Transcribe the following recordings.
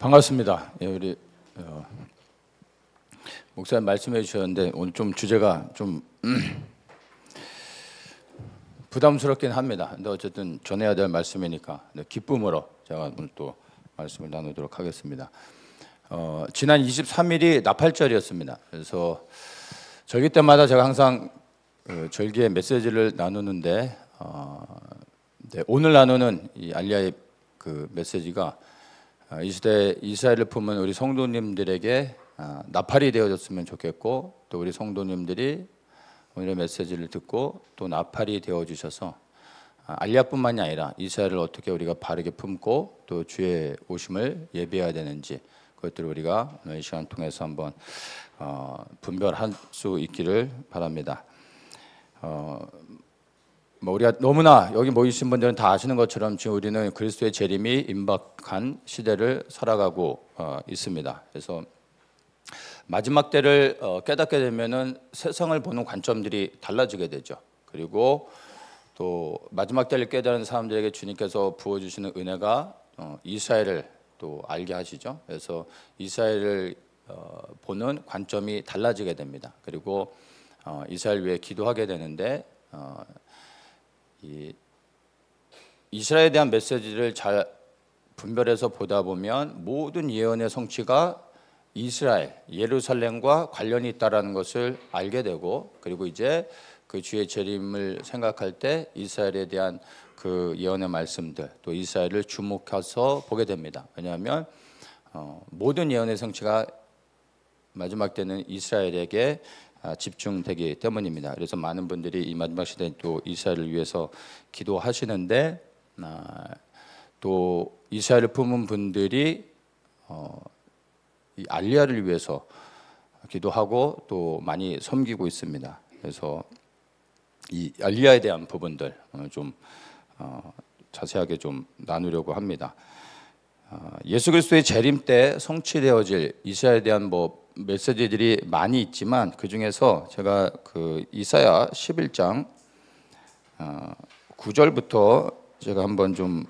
반갑습니다. 예, 우리 목사님 말씀해 주셨는데 오늘 좀 주제가 좀 부담스럽긴 합니다. 근데 어쨌든 전해야 될 말씀이니까 기쁨으로 제가 오늘 또 말씀을 나누도록 하겠습니다. 지난 23일이 나팔절이었습니다. 그래서 절기 때마다 제가 항상 절기의 메시지를 나누는데 네, 오늘 나누는 이 알리야의 그 메시지가 이 시대 이스라엘을 품은 우리 성도님들에게 나팔이 되어줬으면 좋겠고, 또 우리 성도님들이 오늘의 메시지를 듣고 또 나팔이 되어주셔서 알리야뿐만이 아니라 이스라엘을 어떻게 우리가 바르게 품고 또 주의 오심을 예비해야 되는지, 그것들을 우리가 오늘 이 시간 통해서 한번 분별할 수 있기를 바랍니다. 우리가 너무나 여기 모이신 분들은 다 아시는 것처럼 지금 우리는 그리스도의 재림이 임박한 시대를 살아가고 있습니다. 그래서 마지막 때를 깨닫게 되면은 세상을 보는 관점들이 달라지게 되죠. 그리고 또 마지막 때를 깨달은 사람들에게 주님께서 부어주시는 은혜가 이스라엘을 또 알게 하시죠. 그래서 이스라엘을 보는 관점이 달라지게 됩니다. 그리고 이스라엘 위해 기도하게 되는데 이 이스라엘에 대한 메시지를 잘 분별해서 보다 보면 모든 예언의 성취가 이스라엘, 예루살렘과 관련이 있다라는 것을 알게 되고, 그리고 이제 그 주의 재림을 생각할 때 이스라엘에 대한 그 예언의 말씀들, 또 이스라엘을 주목해서 보게 됩니다. 왜냐하면 모든 예언의 성취가 마지막 때는 이스라엘에게 집중되기 때문입니다. 그래서 많은 분들이 이 마지막 시대에 또 이스라엘을 위해서 기도하시는데, 또 이스라엘을 품은 분들이 이 알리야를 위해서 기도하고 또 많이 섬기고 있습니다. 그래서 이 알리야에 대한 부분들 좀 자세하게 좀 나누려고 합니다. 예수 그리스도의 재림 때 성취되어질 이스라엘에 대한 메시지들이 많이 있지만, 그 중에서 제가 그 이사야 11장 9절부터 제가 한번 좀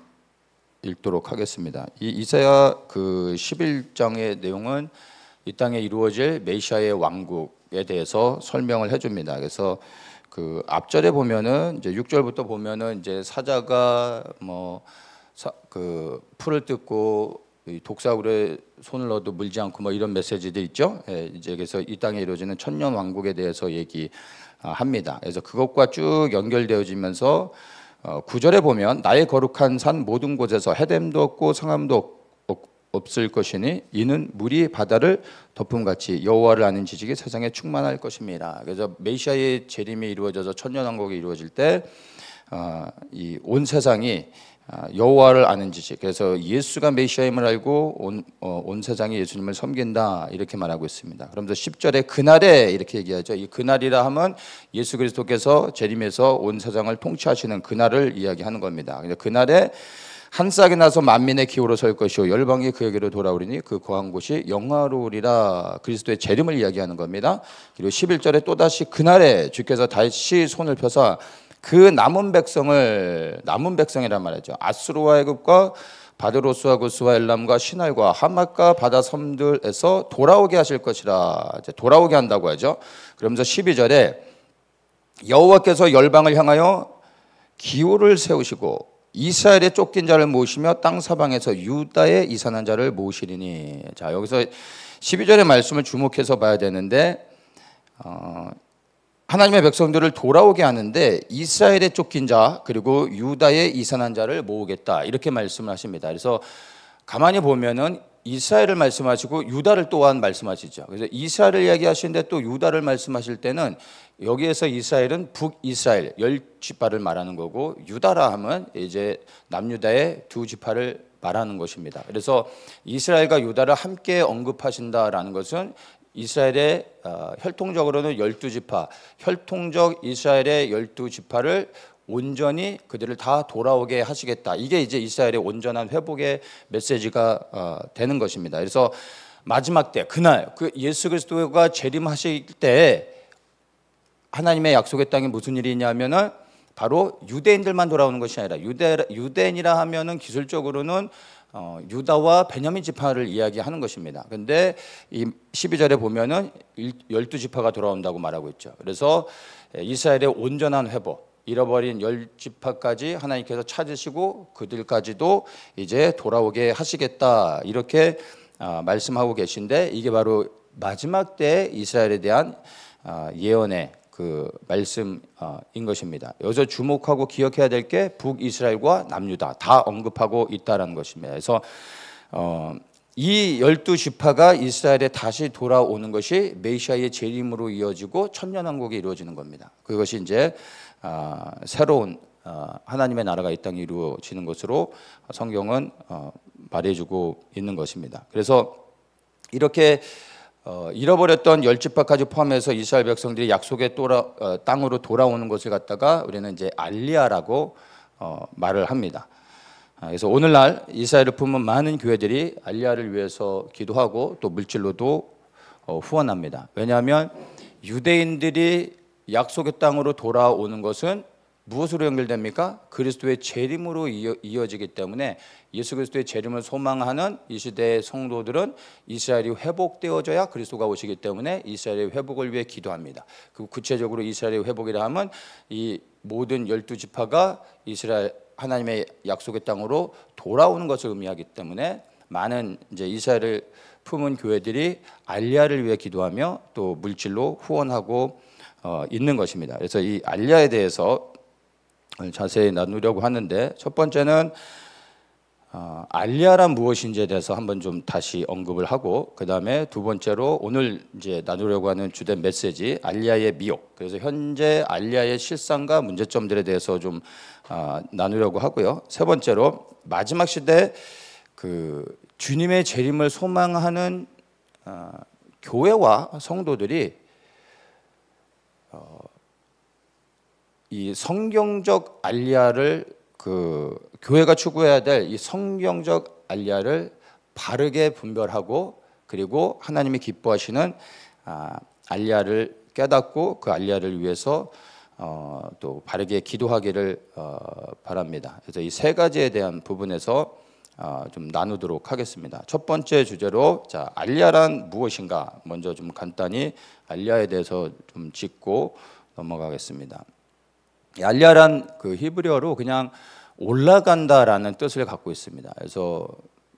읽도록 하겠습니다. 이 이사야 그 11장의 내용은 이 땅에 이루어질 메시아의 왕국에 대해서 설명을 해줍니다. 그래서 그 앞절에 보면은 이제 6절부터 보면은 이제 사자가 그 풀을 뜯고 독사굴에 손을 넣어도 물지 않고 이런 메시지들 있죠. 예, 이제 그래서 이 땅에 이루어지는 천년 왕국에 대해서 얘기합니다. 그래서 그것과 쭉 연결되어지면서 9절에 보면 나의 거룩한 산 모든 곳에서 해됨도 없고 상함도 없을 것이니 이는 물이 바다를 덮음같이 여호와를 아는 지식이 세상에 충만할 것입니다. 그래서 메시아의 재림이 이루어져서 천년 왕국이 이루어질 때 이 온 세상이 여호와를 아는 지식, 그래서 예수가 메시아임을 알고 온 세상이 예수님을 섬긴다 이렇게 말하고 있습니다. 그러면서 10절에 그날에 이렇게 얘기하죠. 이 그날이라 하면 예수 그리스도께서 재림해서 온 세상을 통치하시는 그날을 이야기하는 겁니다. 그날에 한 싹이 나서 만민의 기호로 설 것이요 열방이 그에게로 돌아오리니 그 거한 곳이 영화로우리라. 그리스도의 재림을 이야기하는 겁니다. 그리고 11절에 또다시 그날에 주께서 다시 손을 펴사 그 남은 백성이란 말이죠. 아수르와 애굽과 바드로스와 구스와 엘람과 시날과 하맛과 바다 섬들에서 돌아오게 하실 것이라. 이제 돌아오게 한다고 하죠. 그러면서 12절에 여호와께서 열방을 향하여 기호를 세우시고 이스라엘의 쫓긴 자를 모으시며 땅 사방에서 유다의 이산한 자를 모으시리니. 자, 여기서 12절의 말씀을 주목해서 봐야 되는데 하나님의 백성들을 돌아오게 하는데 이스라엘의 쫓긴 자 그리고 유다의 이산한 자를 모으겠다 이렇게 말씀을 하십니다. 그래서 가만히 보면은 이스라엘을 말씀하시고 유다를 또한 말씀하시죠. 그래서 이스라엘을 이야기하시는데 또 유다를 말씀하실 때는 여기에서 이스라엘은 북이스라엘 10지파를 말하는 거고, 유다라 하면 이제 남유다의 2지파를 말하는 것입니다. 그래서 이스라엘과 유다를 함께 언급하신다라는 것은 이스라엘의 혈통적으로는 12지파, 혈통적 이스라엘의 12지파를 온전히 그들을 다 돌아오게 하시겠다. 이게 이제 이스라엘의 온전한 회복의 메시지가 되는 것입니다. 그래서 마지막 때 그날 그 예수 그리스도가 재림하실 때 하나님의 약속의 땅에 무슨 일이 있냐면은 바로 유대인들만 돌아오는 것이 아니라 유대인이라 하면은 기술적으로는 유다와 베냐민 지파를 이야기하는 것입니다. 그런데 이 12절에 보면은 12지파가 돌아온다고 말하고 있죠. 그래서 이스라엘의 온전한 회복, 잃어버린 10지파까지 하나님께서 찾으시고 그들까지도 이제 돌아오게 하시겠다, 이렇게 말씀하고 계신데, 이게 바로 마지막 때 이스라엘에 대한 예언의 그 말씀인 것입니다. 여기서 주목하고 기억해야 될 게 북이스라엘과 남유다 다 언급하고 있다는 것입니다. 그래서 이 12지파가 이스라엘에 다시 돌아오는 것이 메시아의 재림으로 이어지고 천년왕국이 이루어지는 겁니다. 그것이 이제 새로운 하나님의 나라가 이 땅에 이루어지는 것으로 성경은 말해주고 있는 것입니다. 그래서 이렇게 잃어버렸던 10지파까지 포함해서 이스라엘 백성들이 약속의 땅으로 돌아오는 것을 갖다가 우리는 이제 알리야라고 말을 합니다. 그래서 오늘날 이스라엘을 품은 많은 교회들이 알리야를 위해서 기도하고 또 물질로도 후원합니다. 왜냐하면 유대인들이 약속의 땅으로 돌아오는 것은 무엇으로 연결됩니까? 그리스도의 재림으로 이어지기 때문에 예수 그리스도의 재림을 소망하는 이 시대의 성도들은 이스라엘이 회복되어져야 그리스도가 오시기 때문에 이스라엘의 회복을 위해 기도합니다. 그 구체적으로 이스라엘의 회복이라 하면 이 모든 12지파가 이스라엘 하나님의 약속의 땅으로 돌아오는 것을 의미하기 때문에 많은 이제 이스라엘을 품은 교회들이 알리야를 위해 기도하며 또 물질로 후원하고 있는 것입니다. 그래서 이 알리야에 대해서 자세히 나누려고 하는데, 첫 번째는 알리야란 무엇인지에 대해서 한번 좀 다시 언급을 하고, 그 다음에 두 번째로 오늘 이제 나누려고 하는 주된 메시지 알리야의 미혹, 그래서 현재 알리야의 실상과 문제점들에 대해서 좀 나누려고 하고요. 세 번째로 마지막 시대 그 주님의 재림을 소망하는 교회와 성도들이 이 성경적 알리야를 그 교회가 추구해야 될 이 성경적 알리야를 바르게 분별하고, 그리고 하나님이 기뻐하시는 알리야를 깨닫고 그 알리야를 위해서 또 바르게 기도하기를 바랍니다. 그래서 이 세 가지에 대한 부분에서 좀 나누도록 하겠습니다. 첫 번째 주제로 자, 알리야란 무엇인가 먼저 좀 간단히 알리야에 대해서 좀 짚고 넘어가겠습니다. 알리야란 그 히브리어로 그냥 올라간다라는 뜻을 갖고 있습니다. 그래서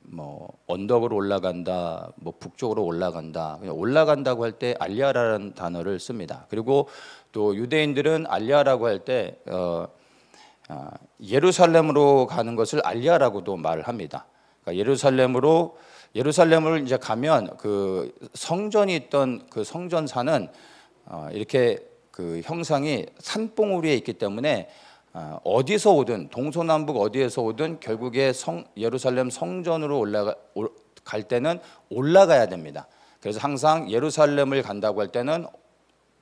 뭐 언덕으로 올라간다, 뭐 북쪽으로 올라간다, 그냥 올라간다고 할 때 알리야라는 단어를 씁니다. 그리고 또 유대인들은 알리야라고 할 때 예루살렘으로 가는 것을 알리야라고도 말을 합니다. 그러니까 예루살렘을 이제 가면 그 성전이 있던 그 성전산은 이렇게 그 형상이 산봉우리에 있기 때문에 어디서 오든 동서남북 어디에서 오든 결국에 예루살렘 성전으로 갈 때는 올라가야 됩니다. 그래서 항상 예루살렘을 간다고 할 때는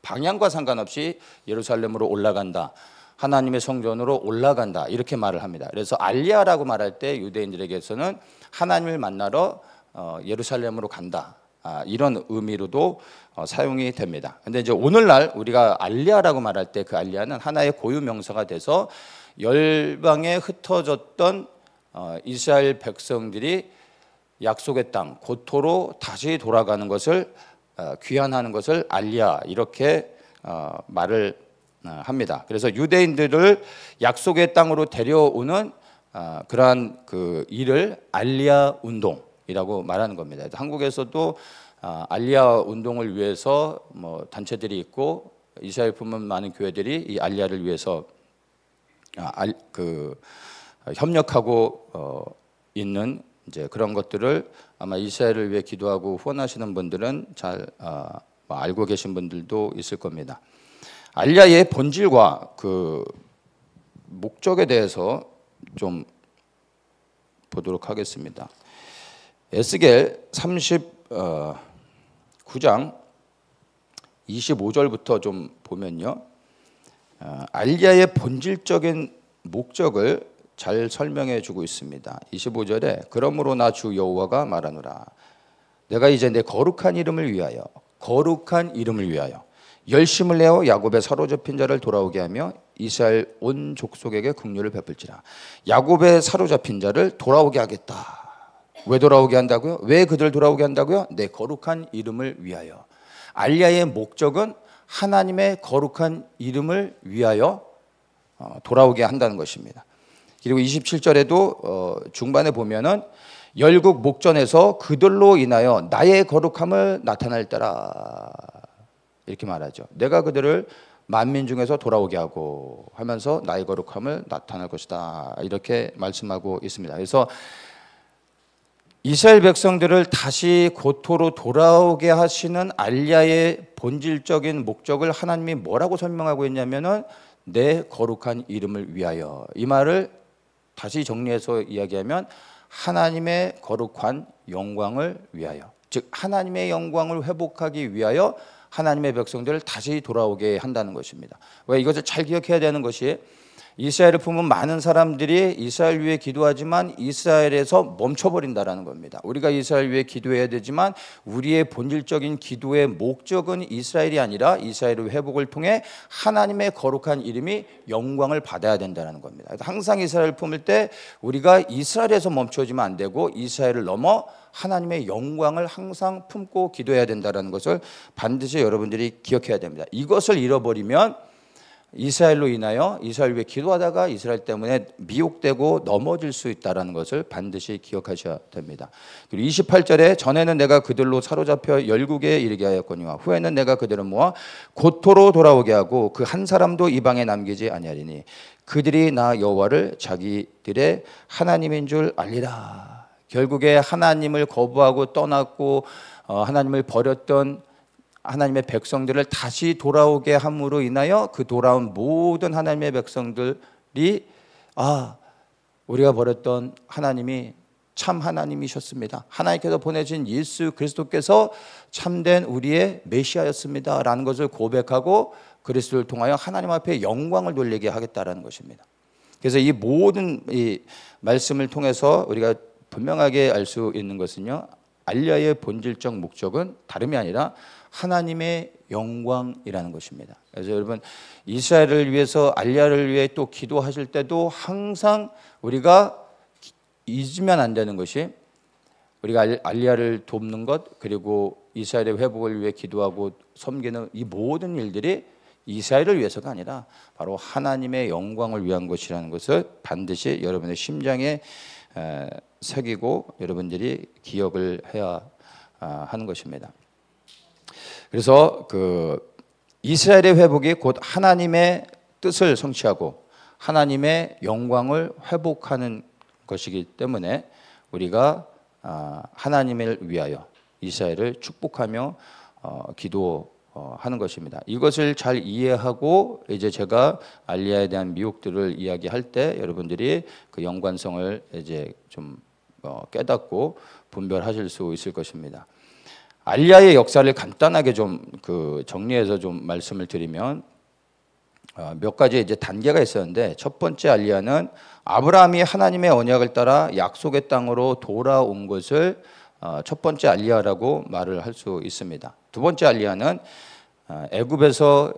방향과 상관없이 예루살렘으로 올라간다, 하나님의 성전으로 올라간다, 이렇게 말을 합니다. 그래서 알리야라고 말할 때 유대인들에게서는 하나님을 만나러 예루살렘으로 간다, 이런 의미로도 사용이 됩니다. 근데 이제 오늘날 우리가 알리야라고 말할 때 그 알리야는 하나의 고유 명사가 돼서 열방에 흩어졌던 이스라엘 백성들이 약속의 땅 고토로 다시 돌아가는 것을 귀환하는 것을 알리야, 이렇게 말을 합니다. 그래서 유대인들을 약속의 땅으로 데려오는 그러한 그 일을 알리야 운동이라고 말하는 겁니다. 한국에서도 알리야 운동을 위해서 뭐 단체들이 있고 이스라엘 품은 많은 교회들이 이 알리야를 위해서 협력하고 있는 이제 그런 것들을 아마 이스라엘을 위해 기도하고 후원하시는 분들은 잘 알고 계신 분들도 있을 겁니다. 알리야의 본질과 그 목적에 대해서 좀 보도록 하겠습니다. 에스겔 39장 25절부터 좀 보면요, 알리야의 본질적인 목적을 잘 설명해 주고 있습니다. 25절에 그러므로 나 주 여호와가 말하노라, 내가 이제 내 거룩한 이름을 위하여 열심을 내어 야곱의 사로잡힌 자를 돌아오게 하며 이스라엘 온 족속에게 긍휼을 베풀지라. 야곱의 사로잡힌 자를 돌아오게 하겠다. 왜 돌아오게 한다고요? 왜 그들 돌아오게 한다고요? 내 거룩한 이름을 위하여. 알리야의 목적은 하나님의 거룩한 이름을 위하여 돌아오게 한다는 것입니다. 그리고 27절에도 중반에 보면은 열국 목전에서 그들로 인하여 나의 거룩함을 나타낼 때라 이렇게 말하죠. 내가 그들을 만민 중에서 돌아오게 하고 하면서 나의 거룩함을 나타낼 것이다 이렇게 말씀하고 있습니다. 그래서 이스라엘 백성들을 다시 고토로 돌아오게 하시는 알리야의 본질적인 목적을 하나님이 뭐라고 설명하고 있냐면은 내 거룩한 이름을 위하여. 이 말을 다시 정리해서 이야기하면 하나님의 거룩한 영광을 위하여, 즉 하나님의 영광을 회복하기 위하여 하나님의 백성들을 다시 돌아오게 한다는 것입니다. 왜 이것을 잘 기억해야 되는 것이 이스라엘을 품은 많은 사람들이 이스라엘 위해 기도하지만 이스라엘에서 멈춰버린다라는 겁니다. 우리가 이스라엘 위해 기도해야 되지만 우리의 본질적인 기도의 목적은 이스라엘이 아니라 이스라엘의 회복을 통해 하나님의 거룩한 이름이 영광을 받아야 된다는 겁니다. 항상 이스라엘을 품을 때 우리가 이스라엘에서 멈춰지면 안 되고 이스라엘을 넘어 하나님의 영광을 항상 품고 기도해야 된다는 것을 반드시 여러분들이 기억해야 됩니다. 이것을 잃어버리면 이스라엘로 인하여 이스라엘 위해 기도하다가 이스라엘 때문에 미혹되고 넘어질 수 있다는 것을 반드시 기억하셔야 됩니다. 그리고 28절에 전에는 내가 그들로 사로잡혀 열국에 이르게 하였거니와 후에는 내가 그들을 모아 고토로 돌아오게 하고 그 한 사람도 이방에 남기지 아니하리니 그들이 나 여호와를 자기들의 하나님인 줄 알리라. 결국에 하나님을 거부하고 떠났고 하나님을 버렸던 하나님의 백성들을 다시 돌아오게 함으로 인하여 그 돌아온 모든 하나님의 백성들이 우리가 버렸던 하나님이 참 하나님이셨습니다. 하나님께서 보내신 예수 그리스도께서 참된 우리의 메시아였습니다 라는 것을 고백하고 그리스도를 통하여 하나님 앞에 영광을 돌리게 하겠다라는 것입니다. 그래서 이 모든 이 말씀을 통해서 우리가 분명하게 알 수 있는 것은요, 알리야의 본질적 목적은 다름이 아니라 하나님의 영광이라는 것입니다. 그래서 여러분 이스라엘을 위해서 알리야를 위해 또 기도하실 때도 항상 우리가 잊으면 안 되는 것이 우리가 알리야를 돕는 것 그리고 이스라엘의 회복을 위해 기도하고 섬기는 이 모든 일들이 이스라엘을 위해서가 아니라 바로 하나님의 영광을 위한 것이라는 것을 반드시 여러분의 심장에 새기고 여러분들이 기억을 해야 하는 것입니다. 그래서 그 이스라엘의 회복이 곧 하나님의 뜻을 성취하고 하나님의 영광을 회복하는 것이기 때문에 우리가 하나님을 위하여 이스라엘을 축복하며 기도하는 것입니다. 이것을 잘 이해하고 이제 제가 알리야에 대한 미혹들을 이야기할 때 여러분들이 그 연관성을 이제 좀 깨닫고 분별하실 수 있을 것입니다. 알리야의 역사를 간단하게 좀 정리해서 좀 말씀을 드리면 몇 가지 이제 단계가 있었는데 첫 번째 알리야는 아브라함이 하나님의 언약을 따라 약속의 땅으로 돌아온 것을 첫 번째 알리야라고 말을 할 수 있습니다. 두 번째 알리야는 애굽에서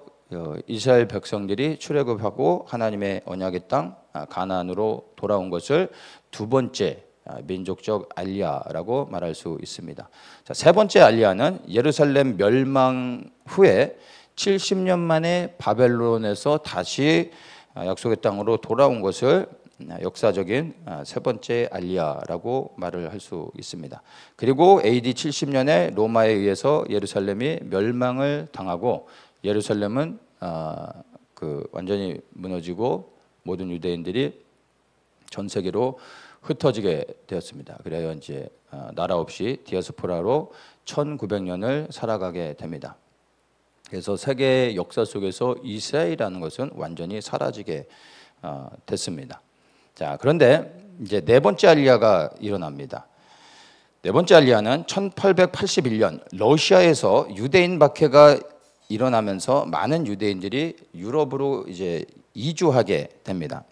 이스라엘 백성들이 출애굽하고 하나님의 언약의 땅 가나안으로 돌아온 것을 두 번째 민족적 알리야라고 말할 수 있습니다. 자, 세 번째 알리야는 예루살렘 멸망 후에 70년 만에 바벨론에서 다시 약속의 땅으로 돌아온 것을 역사적인 세 번째 알리야라고 말을 할 수 있습니다. 그리고 AD 70년에 로마에 의해서 예루살렘이 멸망을 당하고 예루살렘은 완전히 무너지고 모든 유대인들이 전 세계로 흩어지게 되었습니다. 그래야 이제 나라 없이 디아스포라로 1900년을 살아가게 됩니다. 그래서 세계 역사 속에서 이스라엘이라는 것은 완전히 사라지게 됐습니다. 자, 그런데 이제 네 번째 알리야가 일어납니다. 네 번째 알리야는 1881년 러시아에서 유대인 박해가 일어나면서 많은 유대인들이 유럽으로 이제 이주하게 됩니다.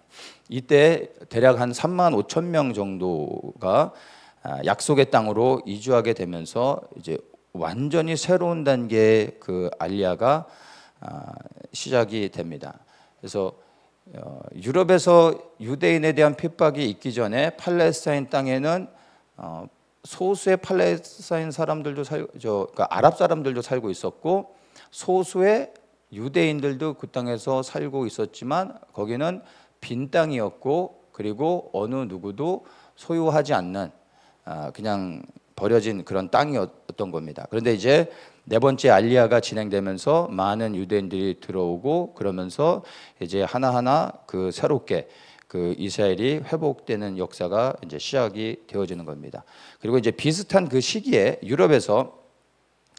이때 대략 한 3만 5천 명 정도가 약속의 땅으로 이주하게 되면서 이제 완전히 새로운 단계의 그 알리야가 시작이 됩니다. 그래서 유럽에서 유대인에 대한 핍박이 있기 전에 팔레스타인 땅에는 소수의 팔레스타인 사람들도 그러니까 아랍 사람들도 살고 있었고 소수의 유대인들도 그 땅에서 살고 있었지만 거기는 빈 땅이었고 그리고 어느 누구도 소유하지 않는 그냥 버려진 그런 땅이었던 겁니다. 그런데 이제 네 번째 알리야가 진행되면서 많은 유대인들이 들어오고 그러면서 이제 하나하나 그 새롭게 그 이스라엘이 회복되는 역사가 이제 시작이 되어지는 겁니다. 그리고 이제 비슷한 그 시기에 유럽에서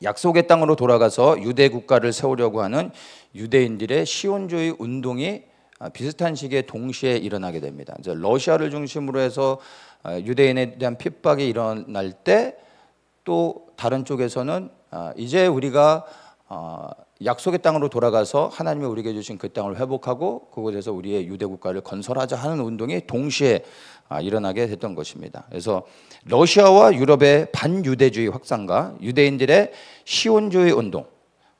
약속의 땅으로 돌아가서 유대 국가를 세우려고 하는 유대인들의 시온주의 운동이 비슷한 시기에 동시에 일어나게 됩니다. 이제 러시아를 중심으로 해서 유대인에 대한 핍박이 일어날 때 또 다른 쪽에서는 이제 우리가 약속의 땅으로 돌아가서 하나님이 우리에게 주신 그 땅을 회복하고 그곳에서 우리의 유대 국가를 건설하자 하는 운동이 동시에 일어나게 됐던 것입니다. 그래서 러시아와 유럽의 반유대주의 확산과 유대인들의 시온주의 운동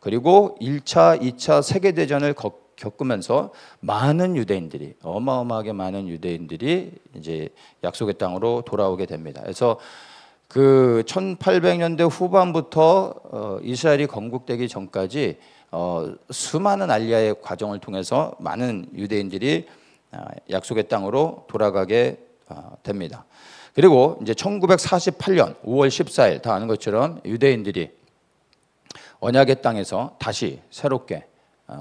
그리고 1차, 2차 세계대전을 겪으면서 많은 유대인들이 어마어마하게 많은 유대인들이 이제 약속의 땅으로 돌아오게 됩니다. 그래서 그 1800년대 후반부터 이스라엘이 건국되기 전까지 수많은 알리야의 과정을 통해서 많은 유대인들이 약속의 땅으로 돌아가게 됩니다. 그리고 이제 1948년 5월 14일 다 아는 것처럼 유대인들이 언약의 땅에서 다시 새롭게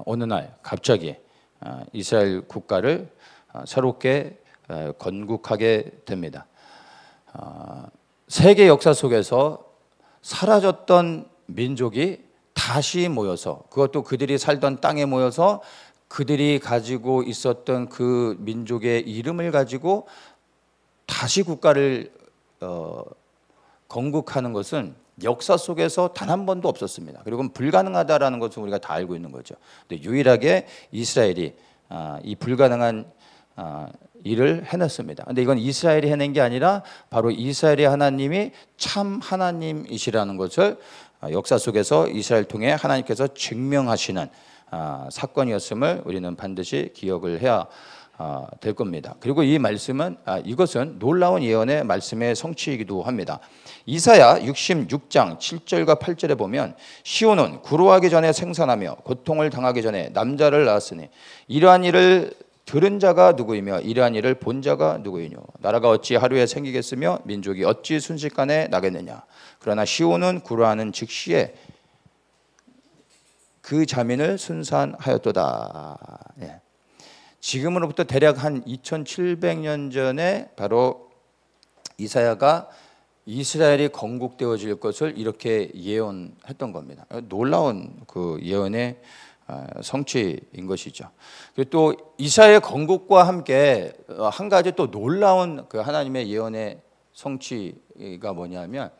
어느 날 갑자기 이스라엘 국가를 새롭게 건국하게 됩니다. 세계 역사 속에서 사라졌던 민족이 다시 모여서 그것도 그들이 살던 땅에 모여서 그들이 가지고 있었던 그 민족의 이름을 가지고 다시 국가를 건국하는 것은 역사 속에서 단 한 번도 없었습니다. 그리고 불가능하다라는 것은 우리가 다 알고 있는 거죠. 근데 유일하게 이스라엘이 이 불가능한 일을 해냈습니다. 근데 이건 이스라엘이 해낸 게 아니라 바로 이스라엘의 하나님이 참 하나님이시라는 것을 역사 속에서 이스라엘 통해 하나님께서 증명하시는 사건이었음을 우리는 반드시 기억을 해야 될 겁니다. 그리고 이 말씀은 이것은 놀라운 예언의 말씀의 성취이기도 합니다. 이사야 66장 7절과 8절에 보면 시온은 구루하기 전에 생산하며 고통을 당하기 전에 남자를 낳았으니 이러한 일을 들은 자가 누구이며 이러한 일을 본 자가 누구이뇨. 나라가 어찌 하루에 생기겠으며 민족이 어찌 순식간에 나겠느냐. 그러나 시온은 구루하는 즉시에 그 자민을 순산하였도다. 예. 지금으로부터 대략 한 2700년 전에 바로 이사야가 이스라엘이 건국되어질 것을 이렇게 예언했던 겁니다. 놀라운 그 예언의 성취인 것이죠. 그리고 또 이스라엘 건국과 함께 한 가지 또 놀라운 그 하나님의 예언의 성취가 뭐냐면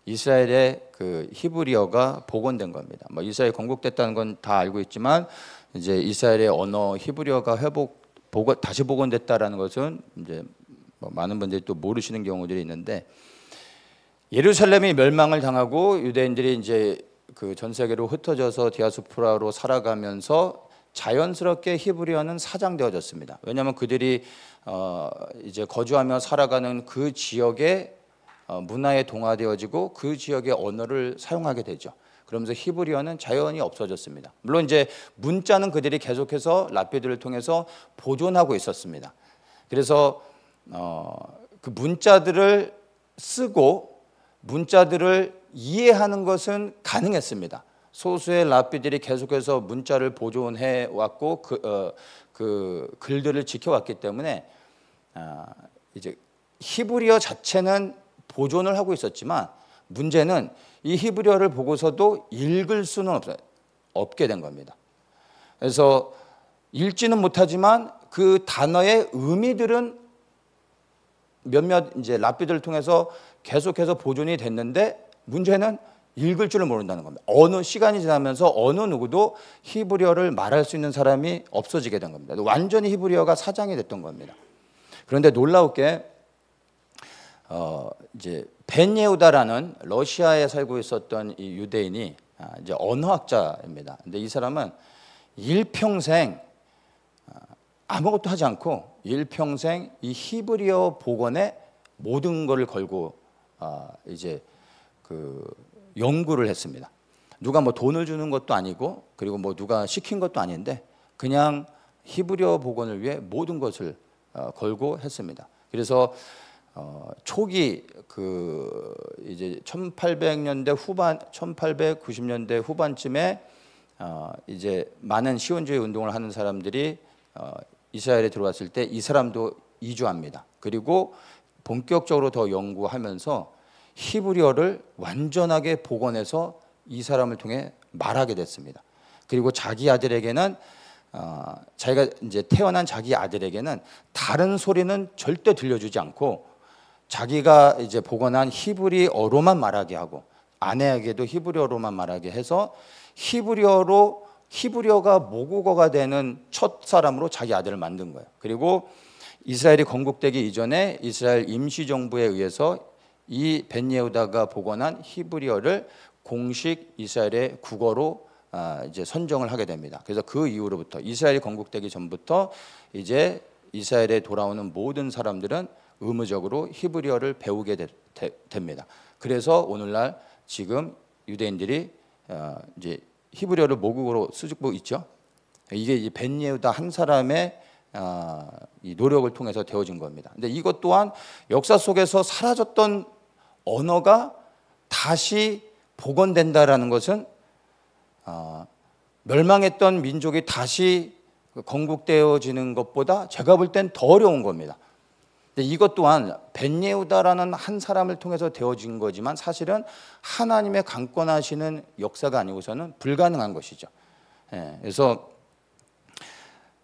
이스라엘의 그 히브리어가 복원된 겁니다. 뭐 이스라엘 건국됐다는 건 다 알고 있지만 이제 이스라엘의 언어 히브리어가 다시 복원됐다라는 것은 이제 뭐 많은 분들이 또 모르시는 경우들이 있는데 예루살렘이 멸망을 당하고 유대인들이 이제 그 전 세계로 흩어져서 디아스포라로 살아가면서 자연스럽게 히브리어는 사장되어졌습니다. 왜냐하면 그들이 이제 거주하며 살아가는 그 지역의 문화에 동화되어지고 그 지역의 언어를 사용하게 되죠. 그러면서 히브리어는 자연히 없어졌습니다. 물론 이제 문자는 그들이 계속해서 랍비들을 통해서 보존하고 있었습니다. 그래서 그 문자들을 쓰고 문자들을 이해하는 것은 가능했습니다. 소수의 랍비들이 계속해서 문자를 보존해 왔고 그 글들을 지켜왔기 때문에 이제 히브리어 자체는 보존을 하고 있었지만 문제는 이 히브리어를 보고서도 읽을 수는 없게 된 겁니다. 그래서 읽지는 못하지만 그 단어의 의미들은 몇몇 이제 랍비들을 통해서 계속해서 보존이 됐는데 문제는 읽을 줄을 모른다는 겁니다. 어느 시간이 지나면서 어느 누구도 히브리어를 말할 수 있는 사람이 없어지게 된 겁니다. 완전히 히브리어가 사장이 됐던 겁니다. 그런데 놀라웠게 이제 벤 예후다라는 러시아에 살고 있었던 이 유대인이 이제 언어학자입니다. 근데 이 사람은 일평생 아무것도 하지 않고 일평생 이 히브리어 복원에 모든 것을 걸고 이제 그 연구를 했습니다. 누가 뭐 돈을 주는 것도 아니고 그리고 뭐 누가 시킨 것도 아닌데 그냥 히브리어 복원을 위해 모든 것을 걸고 했습니다. 그래서 초기 그 이제 1800년대 후반, 1890년대 후반쯤에 이제 많은 시온주의 운동을 하는 사람들이 이스라엘에 들어왔을 때 이 사람도 이주합니다. 그리고 본격적으로 더 연구하면서 히브리어를 완전하게 복원해서 이 사람을 통해 말하게 됐습니다. 그리고 자기 아들에게는 자기가 이제 태어난 자기 아들에게는 다른 소리는 절대 들려주지 않고 자기가 이제 복원한 히브리어로만 말하게 하고 아내에게도 히브리어로만 말하게 해서 히브리어가 모국어가 되는 첫 사람으로 자기 아들을 만든 거예요. 그리고 이스라엘이 건국되기 이전에 이스라엘 임시정부에 의해서 이 벤 예후다가 복원한 히브리어를 공식 이스라엘의 국어로 이제 선정을 하게 됩니다. 그래서 그 이후로부터 이스라엘이 건국되기 전부터 이제 이스라엘에 돌아오는 모든 사람들은 의무적으로 히브리어를 배우게 됩니다. 그래서 오늘날 지금 유대인들이 이제 히브리어를 모국어로 쓰고 있죠. 이게 이제 벤 예후다 한 사람의 이 노력을 통해서 되어진 겁니다. 근데 이것 또한 역사 속에서 사라졌던 언어가 다시 복원된다라는 것은 멸망했던 민족이 다시 건국되어지는 것보다 제가 볼 땐 더 어려운 겁니다. 근데 이것 또한 벤 예후다라는 한 사람을 통해서 되어진 거지만 사실은 하나님의 강권하시는 역사가 아니고서는 불가능한 것이죠. 그래서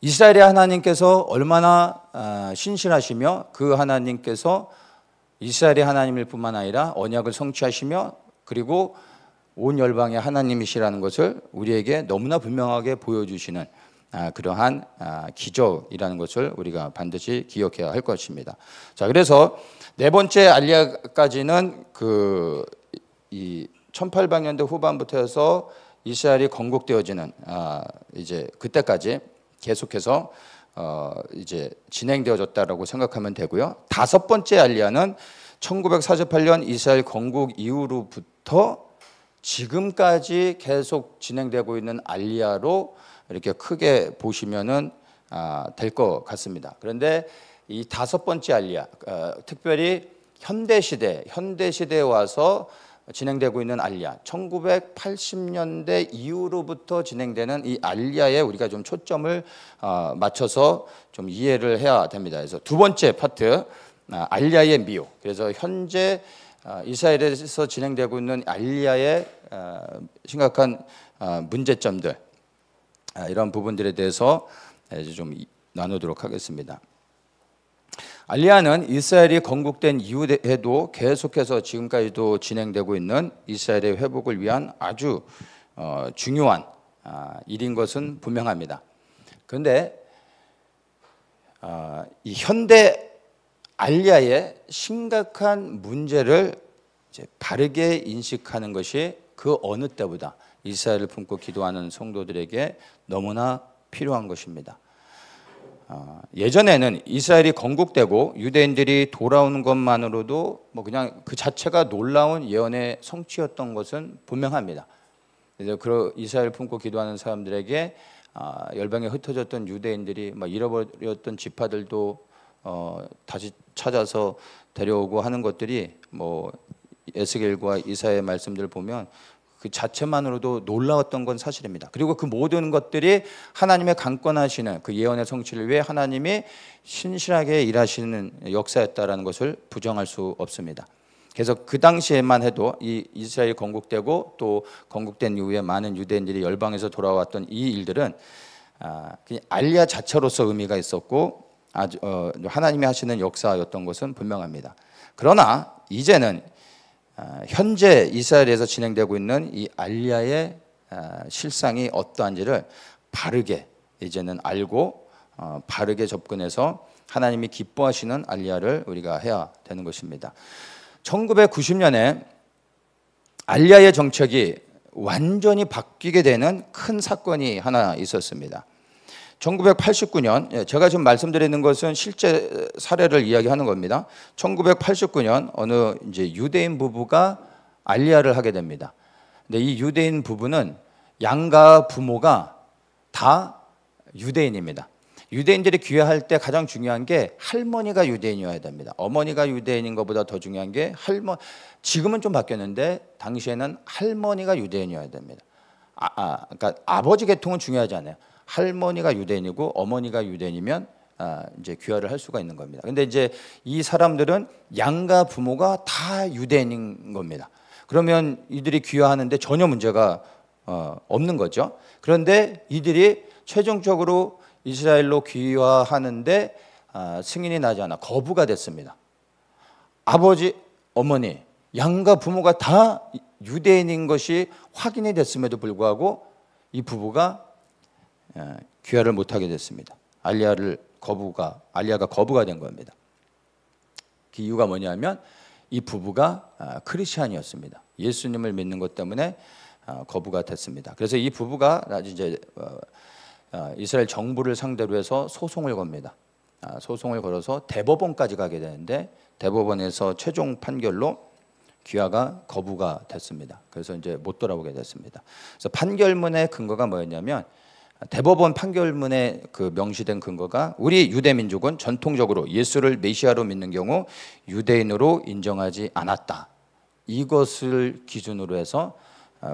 이스라엘의 하나님께서 얼마나 신실하시며 그 하나님께서 이스라엘의 하나님일 뿐만 아니라 언약을 성취하시며 그리고 온 열방의 하나님이시라는 것을 우리에게 너무나 분명하게 보여주시는 그러한 기적이라는 것을 우리가 반드시 기억해야 할 것입니다. 자, 그래서 네 번째 알리야까지는 이 1800년대 후반부터 해서 이스라엘이 건국되어지는 이제 그때까지 계속해서 이제 진행되어졌다라고 생각하면 되고요. 다섯 번째 알리야는 1948년 이스라엘 건국 이후로부터 지금까지 계속 진행되고 있는 알리야로 이렇게 크게 보시면은 될 것 같습니다. 그런데 이 다섯 번째 알리야, 특별히 현대 시대에 와서 진행되고 있는 알리야, 1980년대 이후로부터 진행되는 이 알리야에 우리가 좀 초점을 맞춰서 좀 이해를 해야 됩니다. 그래서 두 번째 파트, 알리야의 미혹. 그래서 현재 이스라엘에서 진행되고 있는 알리야의 심각한 문제점들, 이런 부분들에 대해서 이제 좀 나누도록 하겠습니다. 알리야는 이스라엘이 건국된 이후에도 계속해서 지금까지도 진행되고 있는 이스라엘의 회복을 위한 아주 중요한 일인 것은 분명합니다. 그런데 이 현대 알리야의 심각한 문제를 이제 바르게 인식하는 것이 그 어느 때보다 이스라엘을 품고 기도하는 성도들에게 너무나 필요한 것입니다. 예전에는 이스라엘이 건국되고 유대인들이 돌아오는 것만으로도 뭐 그냥 그 자체가 놀라운 예언의 성취였던 것은 분명합니다. 그래서 이스라엘 품고 기도하는 사람들에게 열방에 흩어졌던 유대인들이 막 잃어버렸던 지파들도 다시 찾아서 데려오고 하는 것들이 뭐 에스겔과 이사야의 말씀들을 보면 그 자체만으로도 놀라웠던 건 사실입니다. 그리고 그 모든 것들이 하나님의 강권하시는 그 예언의 성취를 위해 하나님이 신실하게 일하시는 역사였다라는 것을 부정할 수 없습니다. 그래서 그 당시에만 해도 이 이스라엘이 건국되고 또 건국된 이후에 많은 유대인들이 열방에서 돌아왔던 이 일들은 알리야 자체로서 의미가 있었고 아주 하나님이 하시는 역사였던 것은 분명합니다. 그러나 이제는 현재 이스라엘에서 진행되고 있는 이 알리야의 실상이 어떠한지를 바르게 이제는 알고 바르게 접근해서 하나님이 기뻐하시는 알리야를 우리가 해야 되는 것입니다. 1990년에 알리야의 정책이 완전히 바뀌게 되는 큰 사건이 하나 있었습니다. 1989년, 제가 지금 말씀드리는 것은 실제 사례를 이야기하는 겁니다. 1989년 어느 이제 유대인 부부가 알리야를 하게 됩니다. 근데 이 유대인 부부는 양가 부모가 다 유대인입니다. 유대인들이 귀화할 때 가장 중요한 게 할머니가 유대인이어야 됩니다. 어머니가 유대인인 것보다 더 중요한 게 지금은 좀 바뀌었는데 당시에는 할머니가 유대인이어야 됩니다. 그러니까 아버지 계통은 중요하지 않아요. 할머니가 유대인이고 어머니가 유대인이면 이제 귀화를 할 수가 있는 겁니다. 근데 이제 이 사람들은 양가 부모가 다 유대인인 겁니다. 그러면 이들이 귀화하는데 전혀 문제가 없는 거죠. 그런데 이들이 최종적으로 이스라엘로 귀화하는데 승인이 나지 않아 거부가 됐습니다. 아버지, 어머니, 양가 부모가 다 유대인인 것이 확인이 됐음에도 불구하고 이 부부가 귀화를 못하게 됐습니다. 알리야가 거부가 된 겁니다. 그 이유가 뭐냐면 이 부부가 크리스찬이었습니다. 예수님을 믿는 것 때문에 거부가 됐습니다. 그래서 이 부부가 이제 이스라엘 정부를 상대로 해서 소송을 겁니다. 소송을 걸어서 대법원까지 가게 되는데 대법원에서 최종 판결로 귀화가 거부가 됐습니다. 그래서 이제 못 돌아오게 됐습니다. 그래서 판결문의 근거가 뭐였냐면 대법원 판결문에 그 명시된 근거가 우리 유대 민족은 전통적으로 예수를 메시아로 믿는 경우 유대인으로 인정하지 않았다. 이것을 기준으로 해서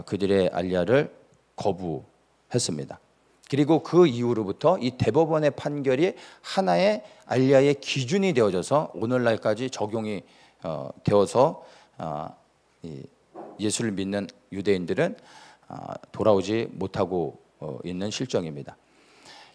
그들의 알리야를 거부했습니다. 그리고 그 이후로부터 이 대법원의 판결이 하나의 알리야의 기준이 되어져서 오늘날까지 적용이 되어서 예수를 믿는 유대인들은 돌아오지 못하고 있는 실정입니다.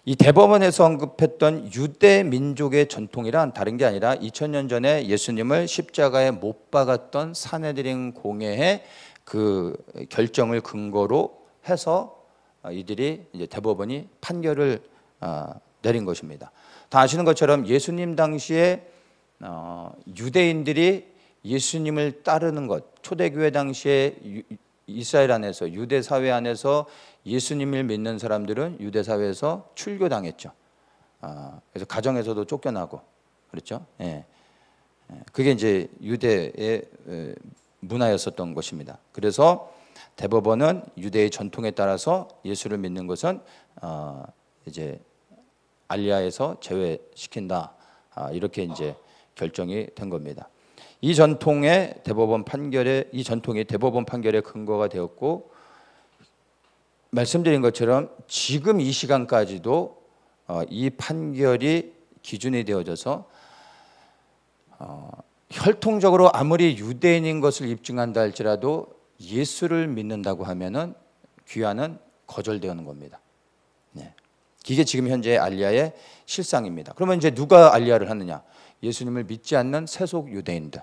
이 대법원에서 언급했던 유대 민족의 전통이란 다른 게 아니라 2000년 전에 예수님을 십자가에 못 박았던 산헤드린 공회의 그 결정을 근거로 해서 이들이 이제 대법원이 판결을 내린 것입니다. 다 아시는 것처럼 예수님 당시에 유대인들이 예수님을 따르는 것, 초대교회 당시에 이스라엘 안에서 유대 사회 안에서 예수님을 믿는 사람들은 유대 사회에서 출교당했죠. 그래서 가정에서도 쫓겨나고 그렇죠. 예. 그게 이제 유대의 문화였었던 것입니다. 그래서 대법원은 유대의 전통에 따라서 예수를 믿는 것은 이제 알리야에서 제외시킨다. 이렇게 이제 결정이 된 겁니다. 이 전통이 대법원 판결의 근거가 되었고 말씀드린 것처럼 지금 이 시간까지도 이 판결이 기준이 되어져서 혈통적으로 아무리 유대인인 것을 입증한다 할지라도 예수를 믿는다고 하면은 귀화는 거절되는 겁니다. 네. 이게 지금 현재 알리야의 실상입니다. 그러면 이제 누가 알리야를 하느냐? 예수님을 믿지 않는 세속 유대인들,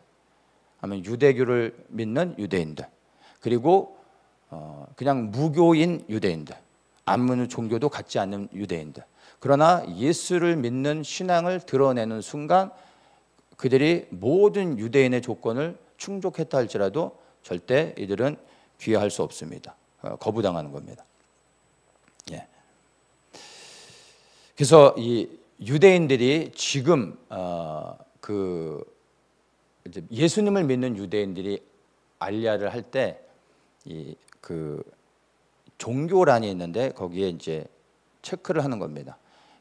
아니면 유대교를 믿는 유대인들, 그리고 그냥 무교인 유대인들, 아무 종교도 갖지 않는 유대인들. 그러나 예수를 믿는 신앙을 드러내는 순간 그들이 모든 유대인의 조건을 충족했다 할지라도 절대 이들은 귀화할 수 없습니다. 거부당하는 겁니다. 예. 그래서 이 유대인들이 지금 이제 예수님을 믿는 유대인들이 알리야를 할 때 이 종교란이 있는데 거기에 이제 체크를 하는 겁니다.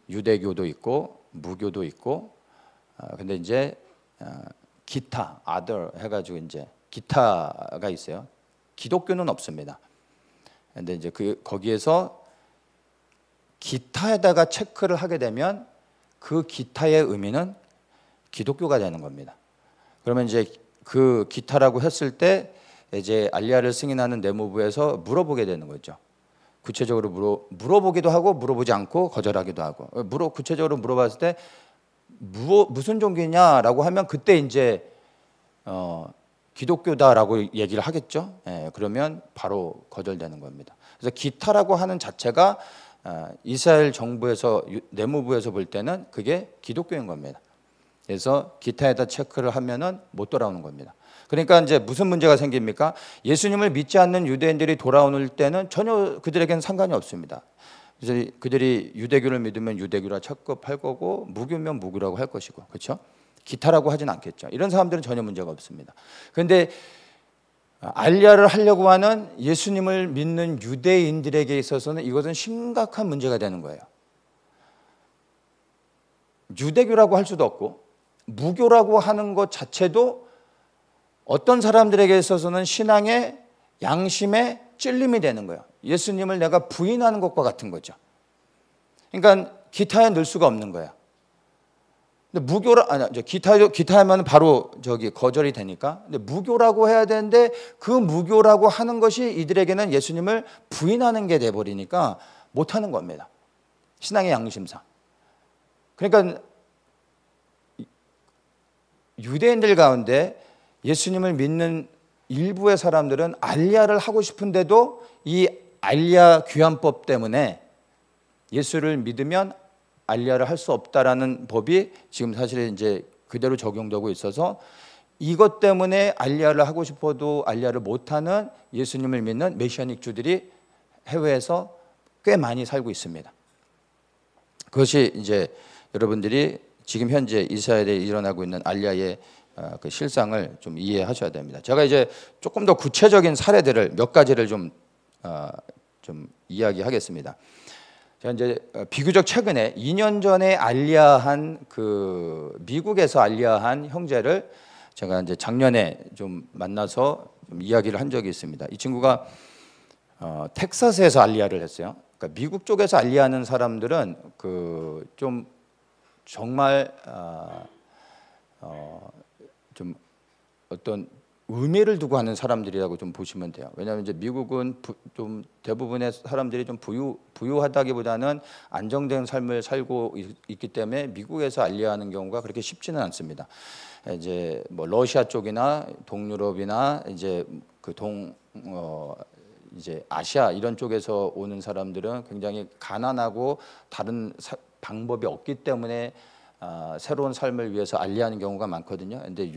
유대교도 있고 무교도 있고 근데 이제 기타 other 해가지고 이제 기타가 있어요. 기독교는 없습니다. 근데 이제 거기에서 기타에다가 체크를 하게 되면 그 기타의 의미는 기독교가 되는 겁니다. 그러면 이제 그 기타라고 했을 때 이제 알리야를 승인하는 내무부에서 물어보게 되는 거죠. 구체적으로 물어보기도 하고 물어보지 않고 거절하기도 하고 구체적으로 물어봤을 때 무슨 종교냐라고 하면 그때 이제 기독교다라고 얘기를 하겠죠. 예, 그러면 바로 거절되는 겁니다. 그래서 기타라고 하는 자체가 이스라엘 정부에서 내무부에서 볼 때는 그게 기독교인 겁니다. 그래서 기타에다 체크를 하면은 못 돌아오는 겁니다. 그러니까 이제 무슨 문제가 생깁니까? 예수님을 믿지 않는 유대인들이 돌아오는 때는 전혀 그들에게는 상관이 없습니다. 그래서 그들이 유대교를 믿으면 유대교라 착급할 거고 무교면 무교라고 할 것이고, 그렇죠? 기타라고 하진 않겠죠. 이런 사람들은 전혀 문제가 없습니다. 그런데 알리아를 하려고 하는 예수님을 믿는 유대인들에게 있어서는 이것은 심각한 문제가 되는 거예요. 유대교라고 할 수도 없고 무교라고 하는 것 자체도 어떤 사람들에게 있어서는 신앙의 양심의 찔림이 되는 거예요. 예수님을 내가 부인하는 것과 같은 거죠. 그러니까 기타에 넣을 수가 없는 거예요. 근데 무교라 기타 하면 바로 거절이 되니까. 근데 무교라고 해야 되는데 그 무교라고 하는 것이 이들에게는 예수님을 부인하는 게 돼 버리니까 못 하는 겁니다. 신앙의 양심상. 그러니까 유대인들 가운데 예수님을 믿는 일부의 사람들은 알리아를 하고 싶은데도 이 알리아 귀환법 때문에 예수를 믿으면 알리아를 할 수 없다라는 법이 지금 사실 이제 그대로 적용되고 있어서 이것 때문에 알리아를 하고 싶어도 알리아를 못하는 예수님을 믿는 메시아닉 주들이 해외에서 꽤 많이 살고 있습니다. 그것이 이제 여러분들이 지금 현재 이스라엘에 일어나고 있는 알리아의 그 실상을 좀 이해하셔야 됩니다. 제가 이제 조금 더 구체적인 사례들을 몇 가지를 좀 이야기하겠습니다. 제가 이제 비교적 최근에 2년 전에 알리아한 미국에서 알리아한 형제를 제가 이제 작년에 좀 만나서 좀 이야기를 한 적이 있습니다. 이 친구가 텍사스에서 알리아를 했어요. 그러니까 미국 쪽에서 알리아하는 사람들은 좀 정말 좀 어떤 의미를 두고 하는 사람들이라고 좀 보시면 돼요. 왜냐하면 이제 미국은 좀 대부분의 사람들이 좀 부유하다기보다는 안정된 삶을 살고 있기 때문에 미국에서 알리아하는 경우가 그렇게 쉽지는 않습니다. 이제 뭐 러시아 쪽이나 동유럽이나 이제 이제 아시아 이런 쪽에서 오는 사람들은 굉장히 가난하고 다른 방법이 없기 때문에 새로운 삶을 위해서 알리하는 경우가 많거든요. 그런데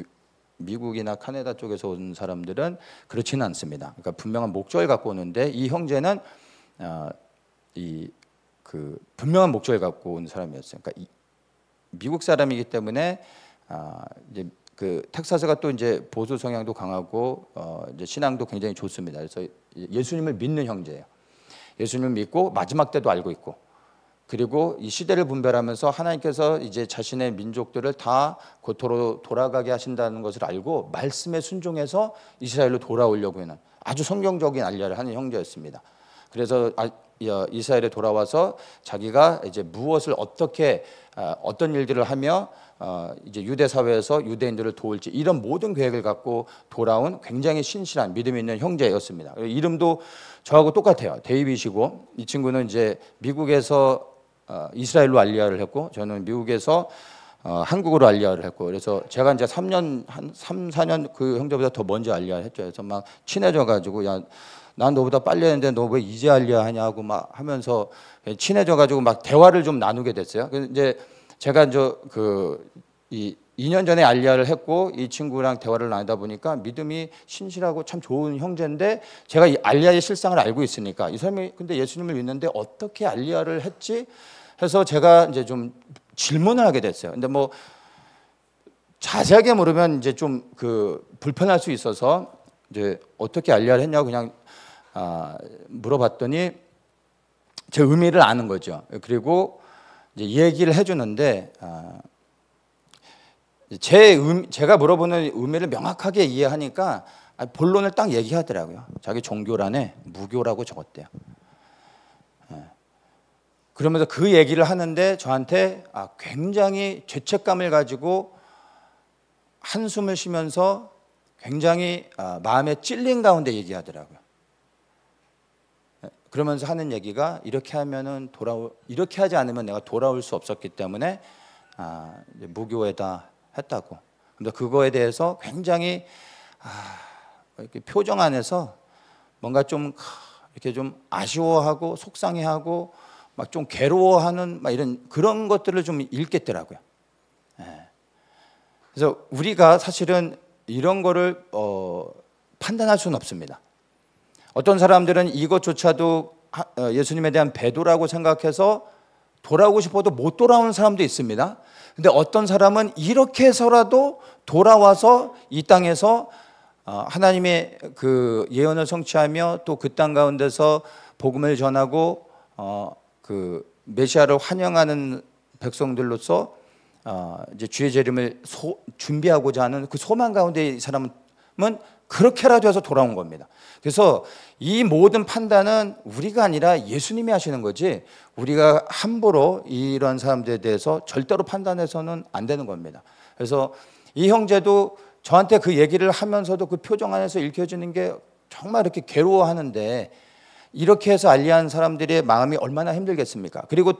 미국이나 카나다 쪽에서 온 사람들은 그렇지는 않습니다. 그러니까 분명한 목적을 갖고 오는데 이 형제는 분명한 목적을 갖고 온 사람이었어요. 그러니까 미국 사람이기 때문에 이제 텍사스가 또 이제 보수 성향도 강하고 이제 신앙도 굉장히 좋습니다. 그래서 예수님을 믿는 형제예요. 예수님을 믿고 마지막 때도 알고 있고, 그리고 이 시대를 분별하면서 하나님께서 이제 자신의 민족들을 다 고토로 돌아가게 하신다는 것을 알고 말씀에 순종해서 이스라엘로 돌아오려고 하는 아주 성경적인 알리아를 하는 형제였습니다. 그래서 이스라엘에 돌아와서 자기가 이제 무엇을 어떻게 어떤 일들을 하며 이제 유대 사회에서 유대인들을 도울지 이런 모든 계획을 갖고 돌아온 굉장히 신실한 믿음 있는 형제였습니다. 이름도 저하고 똑같아요. 데이빗이고, 이 친구는 이제 미국에서 이스라엘로 알리아를 했고, 저는 미국에서 한국으로 알리아를 했고, 그래서 제가 이제 3년 한 3, 4년 그 형제보다 더 먼저 알리아를 했죠. 그래서 막 친해져 가지고 야, 난 너보다 빨리 했는데 너 왜 이제 알리아 하냐고 막 하면서 친해져 가지고 막 대화를 좀 나누게 됐어요. 그래서 이제 제가 이 2년 전에 알리아를 했고 이 친구랑 대화를 나누다 보니까 믿음이 신실하고 참 좋은 형제인데, 제가 이 알리아의 실상을 알고 있으니까 이 사람이 근데 예수님을 믿는데 어떻게 알리아를 했지 해서 제가 이제 좀 질문을 하게 됐어요. 근데 뭐 자세하게 물으면 이제 좀 불편할 수 있어서 이제 어떻게 알리아를 했냐고 그냥 물어봤더니 제 의미를 아는 거죠. 그리고 이제 얘기를 해주는데 제가 물어보는 의미를 명확하게 이해하니까 본론을 딱 얘기하더라고요. 자기 종교란에 무교라고 적었대요. 그러면서 그 얘기를 하는데 저한테 굉장히 죄책감을 가지고 한숨을 쉬면서 굉장히 마음에 찔린 가운데 얘기하더라고요. 그러면서 하는 얘기가 이렇게 하지 않으면 내가 돌아올 수 없었기 때문에 무교에다 했다고. 근데 그거에 대해서 굉장히 이렇게 표정 안에서 뭔가 좀 이렇게 좀 아쉬워하고 속상해하고 막 좀 괴로워하는 막 이런 그런 것들을 좀 읽겠더라고요. 그래서 우리가 사실은 이런 거를 판단할 수는 없습니다. 어떤 사람들은 이것조차도 예수님에 대한 배도라고 생각해서 돌아오고 싶어도 못 돌아오는 사람도 있습니다. 근데 어떤 사람은 이렇게 해서라도 돌아와서 이 땅에서 하나님의 그 예언을 성취하며 또 그 땅 가운데서 복음을 전하고 그 메시아를 환영하는 백성들로서 이제 주의 재림을 준비하고자 하는 그 소망 가운데 이 사람은 그렇게라도 해서 돌아온 겁니다. 그래서 이 모든 판단은 우리가 아니라 예수님이 하시는 거지 우리가 함부로 이런 사람들에 대해서 절대로 판단해서는 안 되는 겁니다. 그래서 이 형제도 저한테 그 얘기를 하면서도 그 표정 안에서 읽혀지는 게 정말 이렇게 괴로워하는데 이렇게 해서 알리한 사람들의 마음이 얼마나 힘들겠습니까? 그리고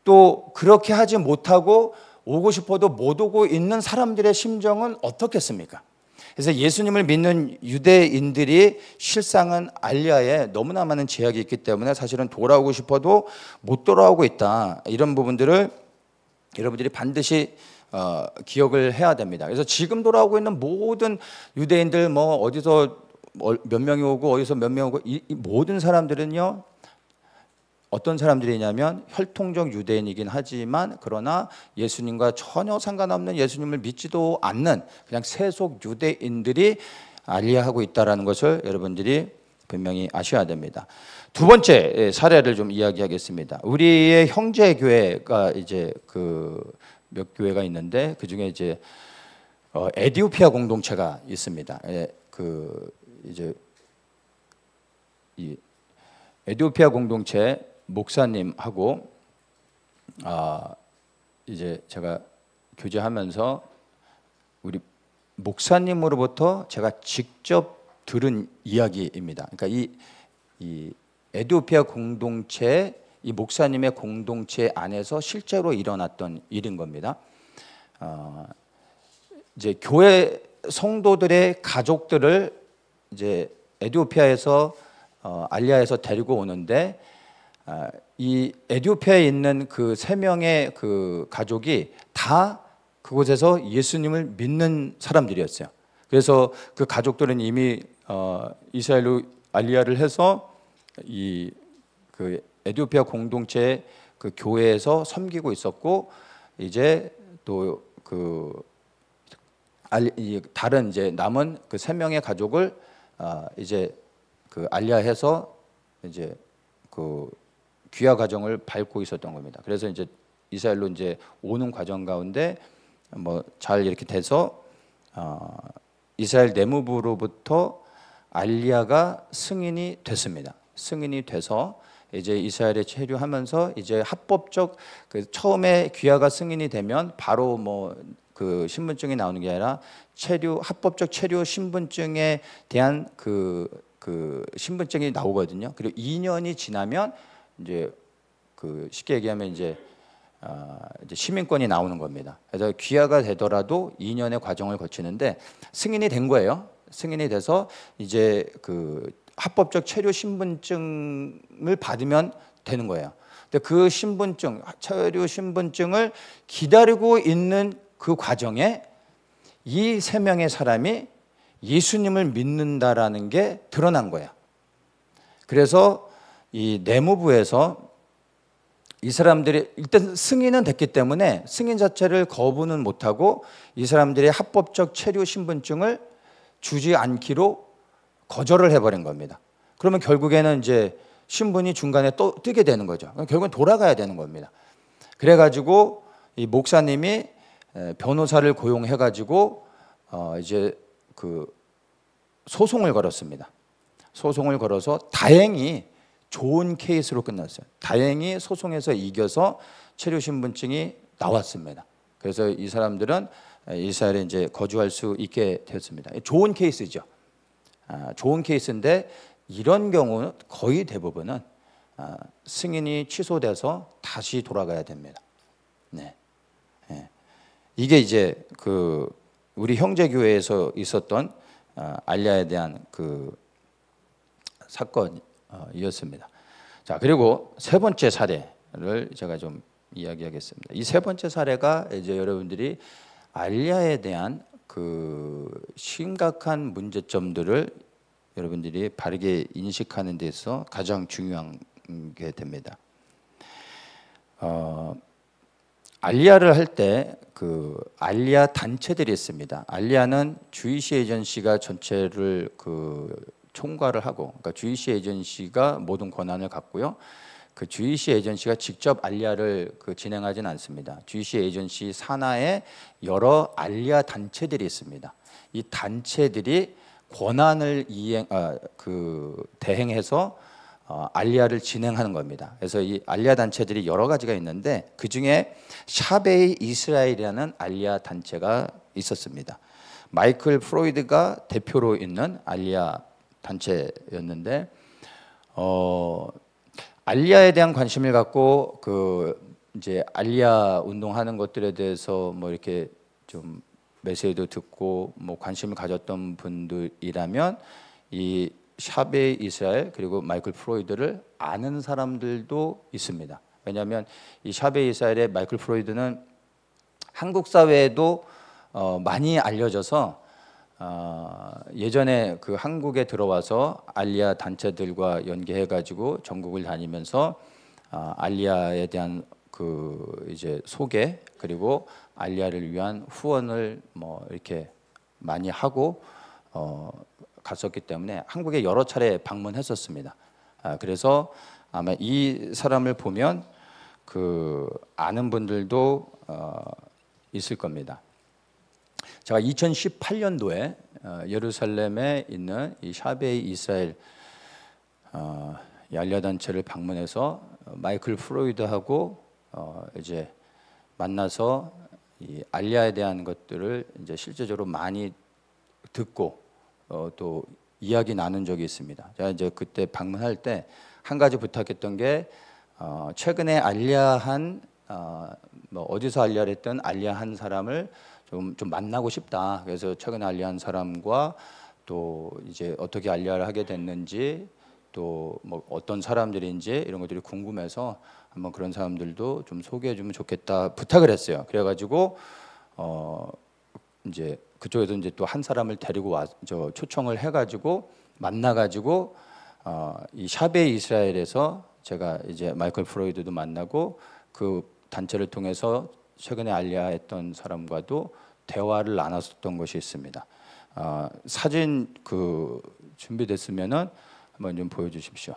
또 그렇게 하지 못하고 오고 싶어도 못 오고 있는 사람들의 심정은 어떻겠습니까? 그래서 예수님을 믿는 유대인들이 실상은 알리야에 너무나 많은 제약이 있기 때문에 사실은 돌아오고 싶어도 못 돌아오고 있다. 이런 부분들을 여러분들이 반드시 기억을 해야 됩니다. 그래서 지금 돌아오고 있는 모든 유대인들 뭐 어디서 몇 명이 오고 어디서 몇 명 오고 이 모든 사람들은요. 어떤 사람들이냐면 혈통적 유대인이긴 하지만 그러나 예수님과 전혀 상관없는 예수님을 믿지도 않는 그냥 세속 유대인들이 알리하고 있다는 것을 여러분들이 분명히 아셔야 됩니다. 두 번째 사례를 좀 이야기하겠습니다. 우리의 형제 교회가 이제 그 몇 교회가 있는데 그 중에 이제 에디오피아 공동체가 있습니다. 그 이제 이 에디오피아 공동체 목사님하고 이제 제가 교제하면서 우리 목사님으로부터 제가 직접 들은 이야기입니다. 그러니까 이 에디오피아 공동체 이 목사님의 공동체 안에서 실제로 일어났던 일인 겁니다. 이제 교회 성도들의 가족들을 이제 에디오피아에서 알리야에서 데리고 오는데 이 에디오피아에 있는 그 3명의 그 가족이 다 그곳에서 예수님을 믿는 사람들이었어요. 그래서 그 가족들은 이미 이스라엘로 알리야를 해서 이 그 에디오피아 공동체 그 교회에서 섬기고 있었고 이제 또 그 다른 이제 남은 그 3명의 가족을 이제 그 알리야해서 이제 그 귀화 과정을 밟고 있었던 겁니다. 그래서 이제 이스라엘로 이제 오는 과정 가운데 뭐 잘 이렇게 돼서 이스라엘 내무부로부터 알리야가 승인이 됐습니다. 승인이 돼서 이제 이스라엘에 체류하면서 이제 합법적 그 처음에 귀화가 승인이 되면 바로 뭐 그 신분증이 나오는 게 아니라 합법적 체류 신분증에 대한 그 신분증이 나오거든요. 그리고 2년이 지나면 이제 그 쉽게 얘기하면 이제 시민권이 나오는 겁니다. 그래서 귀화가 되더라도 2년의 과정을 거치는데 승인이 된 거예요. 승인이 돼서 이제 그 합법적 체류 신분증을 받으면 되는 거예요. 근데 그 신분증, 체류 신분증을 기다리고 있는 그 과정에 이 3명의 사람이 예수님을 믿는다라는 게 드러난 거예요. 그래서 이 내무부에서 이 사람들이 일단 승인은 됐기 때문에 승인 자체를 거부는 못하고 이 사람들의 합법적 체류 신분증을 주지 않기로 거절을 해버린 겁니다. 그러면 결국에는 이제 신분이 중간에 또 뜨게 되는 거죠. 결국은 돌아가야 되는 겁니다. 그래가지고 이 목사님이 변호사를 고용해가지고 이제 그 소송을 걸었습니다. 소송을 걸어서 다행히 좋은 케이스로 끝났어요. 다행히 소송에서 이겨서 체류 신분증이 나왔습니다. 그래서 이 사람들은 이스라엘에 이제 거주할 수 있게 되었습니다. 좋은 케이스죠. 좋은 케이스인데 이런 경우는 거의 대부분은 승인이 취소돼서 다시 돌아가야 됩니다. 네. 네. 이게 이제 그 우리 형제 교회에서 있었던 알리야에 대한 그 사건이었습니다. 자, 그리고 세 번째 사례를 제가 좀 이야기하겠습니다. 이 세 번째 사례가 이제 여러분들이 알리야에 대한 그 심각한 문제점들을 여러분들이 바르게 인식하는 데서 가장 중요한 게 됩니다. 알리야를 할 때 그 알리야 단체들이 있습니다. 알리야는 주이시 에이전시가 전체를 그 총괄을 하고, 그러니까 주이시 에이전시가 모든 권한을 갖고요. 그 주이시 에이전시가 직접 알리야를 그 진행하지는 않습니다. 주이시 에이전시 산하에 여러 알리야 단체들이 있습니다. 이 단체들이 권한을 대행해서 알리야를 진행하는 겁니다. 그래서 이 알리야 단체들이 여러 가지가 있는데 그 중에 샤베이 이스라엘이라는 알리야 단체가 있었습니다. 마이클 프로이드가 대표로 있는 알리야 단체였는데 알리야에 대한 관심을 갖고 그 이제 알리야 운동하는 것들에 대해서 뭐 이렇게 좀 메시지도 듣고 뭐 관심을 가졌던 분들이라면 이 샤베이 이스라엘 그리고 마이클 프로이드를 아는 사람들도 있습니다. 왜냐하면 이 샤베이 이스라엘의 마이클 프로이드는 한국 사회에도 많이 알려져서 예전에 그 한국에 들어와서 알리야 단체들과 연계해가지고 전국을 다니면서 알리야에 대한 그 이제 소개 그리고 알리야를 위한 후원을 뭐 이렇게 많이 하고 갔었기 때문에 한국에 여러 차례 방문했었습니다. 그래서 아마 이 사람을 보면 그 아는 분들도 있을 겁니다. 제가 2018년도에 예루살렘에 있는 이 샤베이 이스라엘 알리야 단체를 방문해서 마이클 프로이드하고 이제 만나서 이 알리야에 대한 것들을 이제 실제적으로 많이 듣고 또 이야기 나눈 적이 있습니다. 제가 이제 그때 방문할 때 한 가지 부탁했던 게 최근에 알리야한 뭐 어디서 알리야를 했던 알리야한 사람을 좀 만나고 싶다. 그래서 최근에 알리야한 사람과 또 이제 어떻게 알리야를 하게 됐는지 또 뭐 어떤 사람들인지 이런 것들이 궁금해서 한번 그런 사람들도 좀 소개해 주면 좋겠다 부탁을 했어요. 그래가지고 이제 그쪽에서 이제 또 한 사람을 데리고 초청을 해가지고 만나가지고 이 샤베이 이스라엘에서 제가 이제 마이클 프로이드도 만나고 그 단체를 통해서 최근에 알리야했던 사람과도 대화를 나눴었던 것이 있습니다. 사진 그 준비됐으면은 한번 좀 보여주십시오.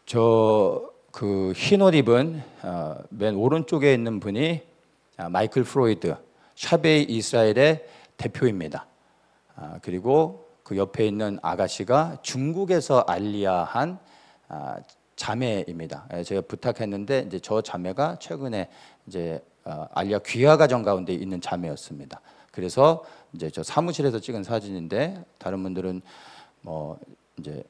저 그 흰 옷 입은 맨 오른쪽에 있는 분이 마이클 프로이드 샤베이 이스라엘의 대표입니다. 그리고 그 옆에 있는 아가씨가 중국에서 알리야한 자매입니다. 제가 부탁했는데 이제 저 자매가 최근에 이제 알리야 귀화 과정 가운데 있는 자매였습니다. 그래서 이제 저 사무실에서 찍은 사진인데 다른 분들은 뭐 이제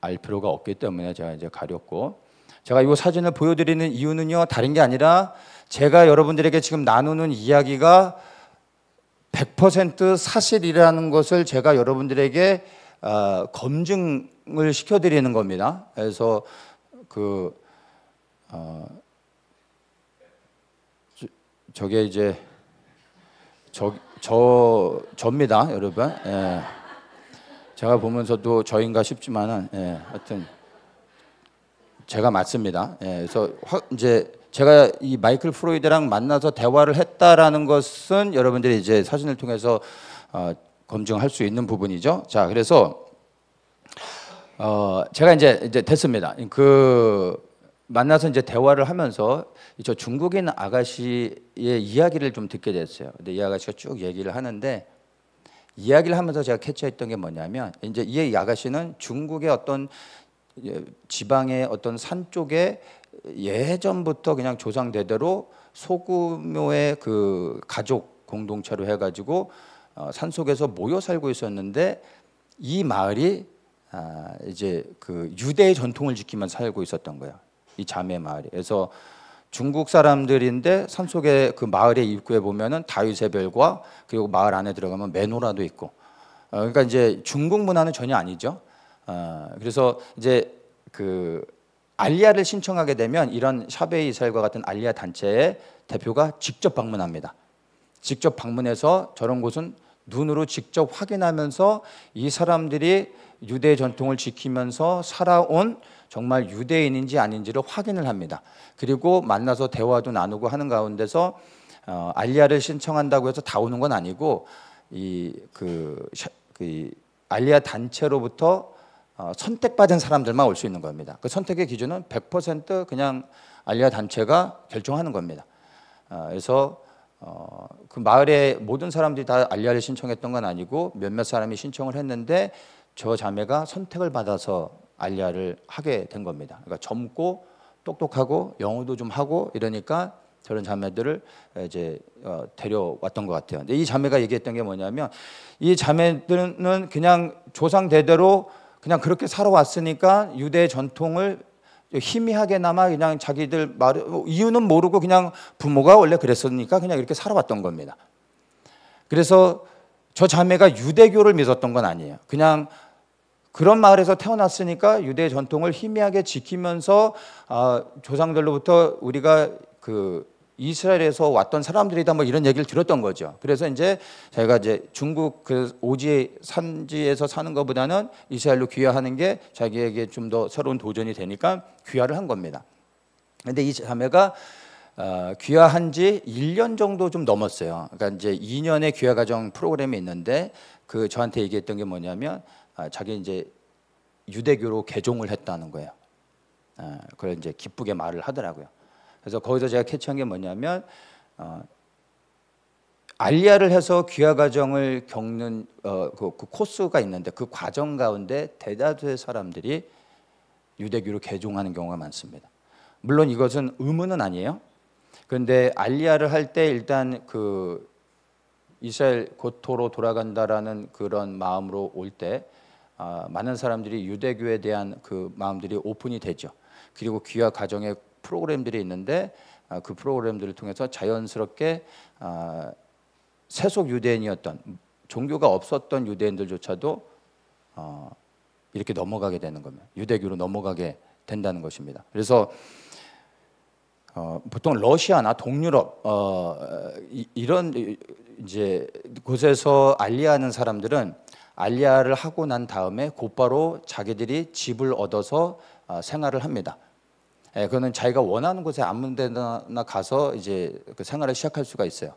알 필요가 없기 때문에 제가 이제 가렸고, 제가 이 사진을 보여드리는 이유는요 다른 게 아니라 제가 여러분들에게 지금 나누는 이야기가 100% 사실이라는 것을 제가 여러분들에게 검증을 시켜드리는 겁니다. 그래서 저게 이제 저입니다, 여러분. 예. 제가 보면서도 저인가 싶지만은 하여튼 제가 맞습니다. 그래서 이제 제가 이 마이클 프로이드랑 만나서 대화를 했다라는 것은 여러분들이 이제 사진을 통해서 검증할 수 있는 부분이죠. 자, 그래서 제가 이제 됐습니다. 그 만나서 이제 대화를 하면서 저 중국인 아가씨의 이야기를 좀 듣게 됐어요. 근데 이 아가씨가 쭉 얘기를 하는데 이야기를 하면서 제가 캐치했던 게 뭐냐면 이제 이 아가씨는 중국의 어떤 지방의 어떤 산 쪽에 예전부터 그냥 조상대대로 소규모의 그 가족 공동체로 해가지고 산 속에서 모여 살고 있었는데 이 마을이 이제 그 유대의 전통을 지키면서 살고 있었던 거예요. 이 자매 마을이. 그래서 중국 사람들인데 산 속에 그 마을의 입구에 보면은 다윗의 별과 그리고 마을 안에 들어가면 메노라도 있고. 그러니까 이제 중국 문화는 전혀 아니죠. 그래서 이제 그 알리야를 신청하게 되면 이런 샤베이 이스라엘과 같은 알리야 단체의 대표가 직접 방문합니다. 직접 방문해서 저런 곳은 눈으로 직접 확인하면서 이 사람들이 유대 전통을 지키면서 살아온 정말 유대인인지 아닌지를 확인을 합니다. 그리고 만나서 대화도 나누고 하는 가운데서 알리야를 신청한다고 해서 다 오는 건 아니고 알리야 단체로부터 선택받은 사람들만 올 수 있는 겁니다. 그 선택의 기준은 100% 그냥 알리야 단체가 결정하는 겁니다. 그래서 그 마을의 모든 사람들이 다 알리야를 신청했던 건 아니고 몇몇 사람이 신청을 했는데 저 자매가 선택을 받아서 알리야를 하게 된 겁니다. 그러니까 젊고 똑똑하고 영어도 좀 하고 이러니까 저런 자매들을 이제 데려왔던 것 같아요. 근데 이 자매가 얘기했던 게 뭐냐면 이 자매들은 그냥 조상 대대로 그냥 그렇게 살아왔으니까 유대 전통을 희미하게나마 그냥 자기들 이유는 모르고 그냥 부모가 원래 그랬으니까 그냥 이렇게 살아왔던 겁니다. 그래서 저 자매가 유대교를 믿었던 건 아니에요. 그냥 그런 마을에서 태어났으니까 유대 전통을 희미하게 지키면서 조상들로부터 우리가 그 이스라엘에서 왔던 사람들이다 뭐 이런 얘기를 들었던 거죠. 그래서 이제 제가 이제 중국 그 오지 산지에서 사는 것보다는 이스라엘로 귀화하는 게 자기에게 좀 더 새로운 도전이 되니까 귀화를 한 겁니다. 근데 이 자매가 귀화한 지 1년 정도 좀 넘었어요. 그러니까 이제 2년의 귀화 과정 프로그램이 있는데 그 저한테 얘기했던 게 뭐냐면 자기 이제 유대교로 개종을 했다는 거예요. 그래 이제 기쁘게 말을 하더라고요. 그래서 거기서 제가 캐치한 게 뭐냐면 알리야를 해서 귀화 과정을 겪는 그 코스가 있는데 그 과정 가운데 대다수의 사람들이 유대교로 개종하는 경우가 많습니다. 물론 이것은 의무는 아니에요. 그런데 알리야를 할 때 일단 그 이스라엘 고토로 돌아간다라는 그런 마음으로 올 때 많은 사람들이 유대교에 대한 그 마음들이 오픈이 되죠. 그리고 귀화 과정에 프로그램들이 있는데 그 프로그램들을 통해서 자연스럽게 세속 유대인이었던 종교가 없었던 유대인들조차도 이렇게 넘어가게 되는 겁니다. 유대교로 넘어가게 된다는 것입니다. 그래서 보통 러시아나 동유럽 이런 이제 곳에서 알리야하는 사람들은 알리야를 하고 난 다음에 곧바로 자기들이 집을 얻어서 생활을 합니다. 그거는 자기가 원하는 곳에 아무 데나 가서 이제 그 생활을 시작할 수가 있어요.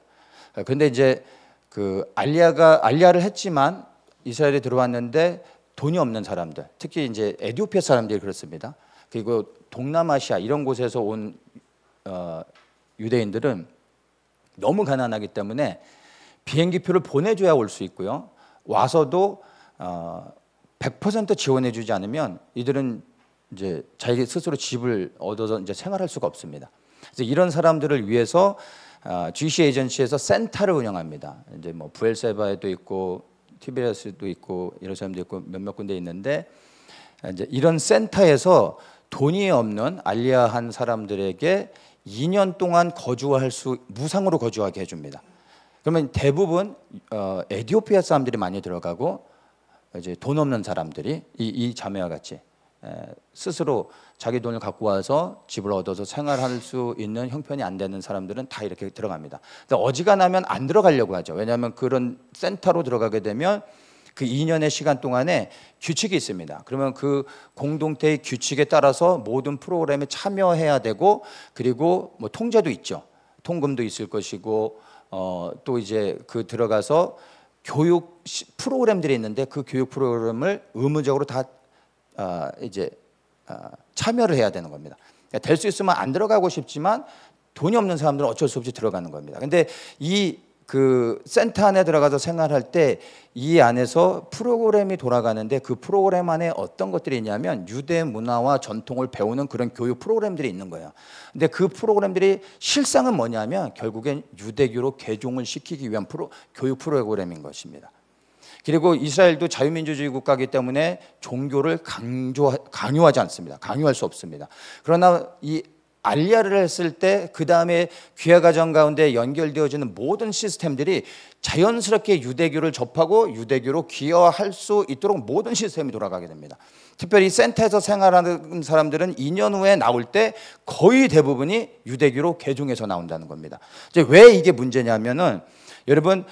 그런데 이제 그 알리야를 했지만 이스라엘에 들어왔는데 돈이 없는 사람들, 특히 이제 에티오피아 사람들이 그렇습니다. 그리고 동남아시아 이런 곳에서 온 유대인들은 너무 가난하기 때문에 비행기표를 보내줘야 올 수 있고요. 와서도 100% 지원해주지 않으면 이들은 이제 자기 스스로 집을 얻어서 이제 생활할 수가 없습니다. 그래서 이런 사람들을 위해서 GC 에이전시에서 센터를 운영합니다. 이제 뭐 부엘세바에도 있고 티베리아스도 있고 이런 사람도 있고 몇몇 군데 있는데 이제 이런 센터에서 돈이 없는 알리야한 사람들에게 2년 동안 무상으로 거주하게 해줍니다. 그러면 대부분 에티오피아 사람들이 많이 들어가고 이제 돈 없는 사람들이 이 자매와 같이 스스로 자기 돈을 갖고 와서 집을 얻어서 생활할 수 있는 형편이 안 되는 사람들은 다 이렇게 들어갑니다. 어지간하면 안 들어가려고 하죠. 왜냐하면 그런 센터로 들어가게 되면 그 2년의 시간 동안에 규칙이 있습니다. 그러면 그 공동체의 규칙에 따라서 모든 프로그램에 참여해야 되고 그리고 뭐 통제도 있죠. 통금도 있을 것이고 또 이제 그 들어가서 교육 프로그램들이 있는데 그 교육 프로그램을 의무적으로 다 참여를 해야 되는 겁니다. 될 수 있으면 안 들어가고 싶지만 돈이 없는 사람들은 어쩔 수 없이 들어가는 겁니다. 근데 그 센터 안에 들어가서 생활할 때 이 안에서 프로그램이 돌아가는데 그 프로그램 안에 어떤 것들이 있냐면 유대 문화와 전통을 배우는 그런 교육 프로그램들이 있는 거예요. 근데 그 프로그램들이 실상은 뭐냐면 결국엔 유대교로 개종을 시키기 위한 교육 프로그램인 것입니다. 그리고 이스라엘도 자유민주주의 국가이기 때문에 종교를 강요하지 않습니다. 강요할 수 없습니다. 그러나 이 알리야를 했을 때 그 다음에 귀화 과정 가운데 연결되어지는 모든 시스템들이 자연스럽게 유대교를 접하고 유대교로 귀화할 수 있도록 모든 시스템이 돌아가게 됩니다. 특별히 센터에서 생활하는 사람들은 2년 후에 나올 때 거의 대부분이 유대교로 개종해서 나온다는 겁니다. 이제 왜 이게 문제냐면은 여러분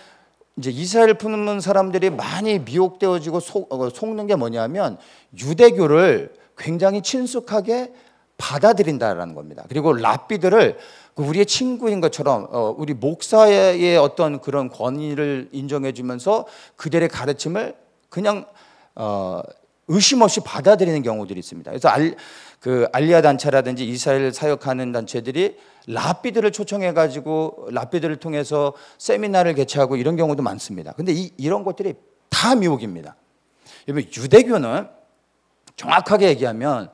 이제 이스라엘 품는 사람들이 많이 미혹되어지고 속는 게 뭐냐면 유대교를 굉장히 친숙하게 받아들인다라는 겁니다. 그리고 랍비들을 우리의 친구인 것처럼 우리 목사의 어떤 그런 권위를 인정해주면서 그들의 가르침을 그냥 의심 없이 받아들이는 경우들이 있습니다. 그래서 알리아 단체라든지 이스라엘 사역하는 단체들이 랍비들을 초청해가지고 랍비들을 통해서 세미나를 개최하고 이런 경우도 많습니다. 근데 이런 것들이 다 미혹입니다. 여러분, 유대교는 정확하게 얘기하면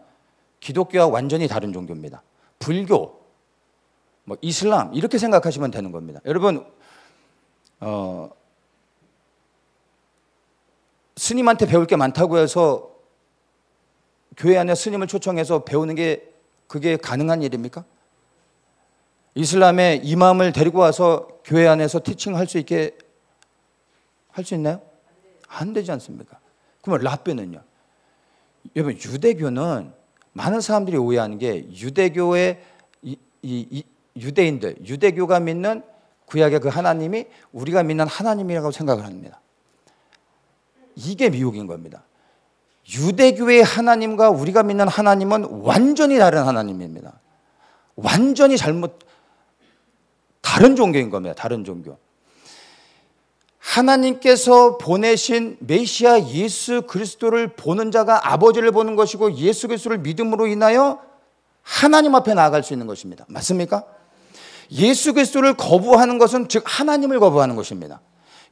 기독교와 완전히 다른 종교입니다. 불교, 뭐 이슬람 이렇게 생각하시면 되는 겁니다. 여러분, 스님한테 배울 게 많다고 해서 교회 안에 스님을 초청해서 배우는 게 그게 가능한 일입니까? 이슬람의 이맘을 데리고 와서 교회 안에서 티칭할 수 있게 할 수 있나요? 안 되지 않습니까? 그러면 랍비는요? 여러분, 유대교는 많은 사람들이 오해하는 게 유대교의 유대인들, 유대교가 믿는 구약의 그 하나님이 우리가 믿는 하나님이라고 생각을 합니다. 이게 미혹인 겁니다. 유대교의 하나님과 우리가 믿는 하나님은 완전히 다른 하나님입니다. 완전히 다른 종교인 겁니다. 다른 종교. 하나님께서 보내신 메시아 예수 그리스도를 보는 자가 아버지를 보는 것이고 예수 그리스도를 믿음으로 인하여 하나님 앞에 나아갈 수 있는 것입니다. 맞습니까? 예수 그리스도를 거부하는 것은 즉 하나님을 거부하는 것입니다.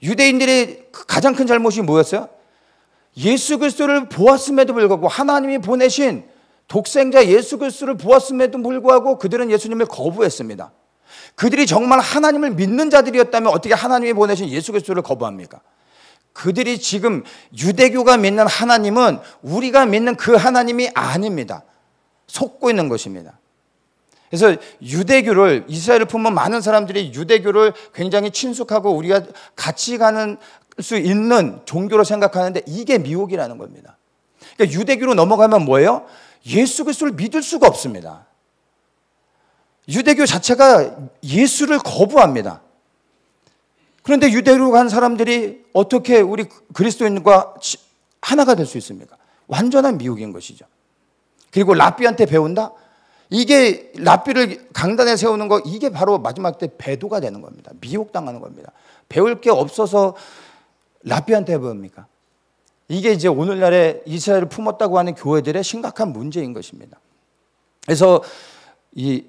유대인들의 가장 큰 잘못이 뭐였어요? 예수 그리스도를 보았음에도 불구하고 하나님이 보내신 독생자 예수 그리스도를 보았음에도 불구하고 그들은 예수님을 거부했습니다. 그들이 정말 하나님을 믿는 자들이었다면 어떻게 하나님이 보내신 예수 그리스도를 거부합니까? 그들이 지금 유대교가 믿는 하나님은 우리가 믿는 그 하나님이 아닙니다. 속고 있는 것입니다. 그래서 유대교를 이스라엘을 품은 많은 사람들이 유대교를 굉장히 친숙하고 우리가 같이 가는 수 있는 종교로 생각하는데 이게 미혹이라는 겁니다. 그러니까 유대교로 넘어가면 뭐예요? 예수 그리스도를 믿을 수가 없습니다. 유대교 자체가 예수를 거부합니다. 그런데 유대교로 간 사람들이 어떻게 우리 그리스도인과 하나가 될 수 있습니까? 완전한 미혹인 것이죠. 그리고 랍비한테 배운다? 이게 랍비를 강단에 세우는 거 이게 바로 마지막 때 배도가 되는 겁니다. 미혹당하는 겁니다. 배울 게 없어서 랍비한테 배웁니까? 이게 이제 오늘날에 이스라엘을 품었다고 하는 교회들의 심각한 문제인 것입니다. 그래서 이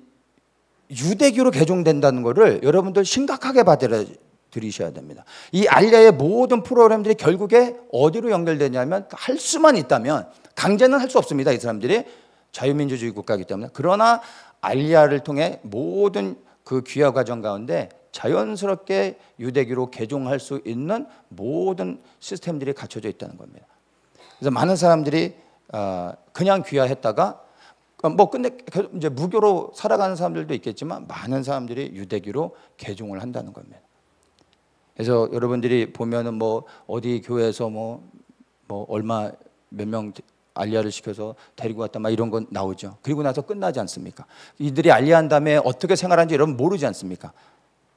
유대교로 개종된다는 것을 여러분들 심각하게 받아들이셔야 됩니다. 이 알리아의 모든 프로그램들이 결국에 어디로 연결되냐면 할 수만 있다면 강제는 할 수 없습니다. 이 사람들이 자유민주주의 국가이기 때문에. 그러나 알리아를 통해 모든 그 귀화 과정 가운데 자연스럽게 유대교로 개종할 수 있는 모든 시스템들이 갖춰져 있다는 겁니다. 그래서 많은 사람들이 그냥 귀화했다가 뭐 끝내 이제 무교로 살아가는 사람들도 있겠지만 많은 사람들이 유대교로 개종을 한다는 겁니다. 그래서 여러분들이 보면은 뭐 어디 교회에서 뭐 얼마 몇 명 알리아를 시켜서 데리고 왔다 막 이런 건 나오죠. 그리고 나서 끝나지 않습니까? 이들이 알리아한 다음에 어떻게 생활하는지 여러분 모르지 않습니까?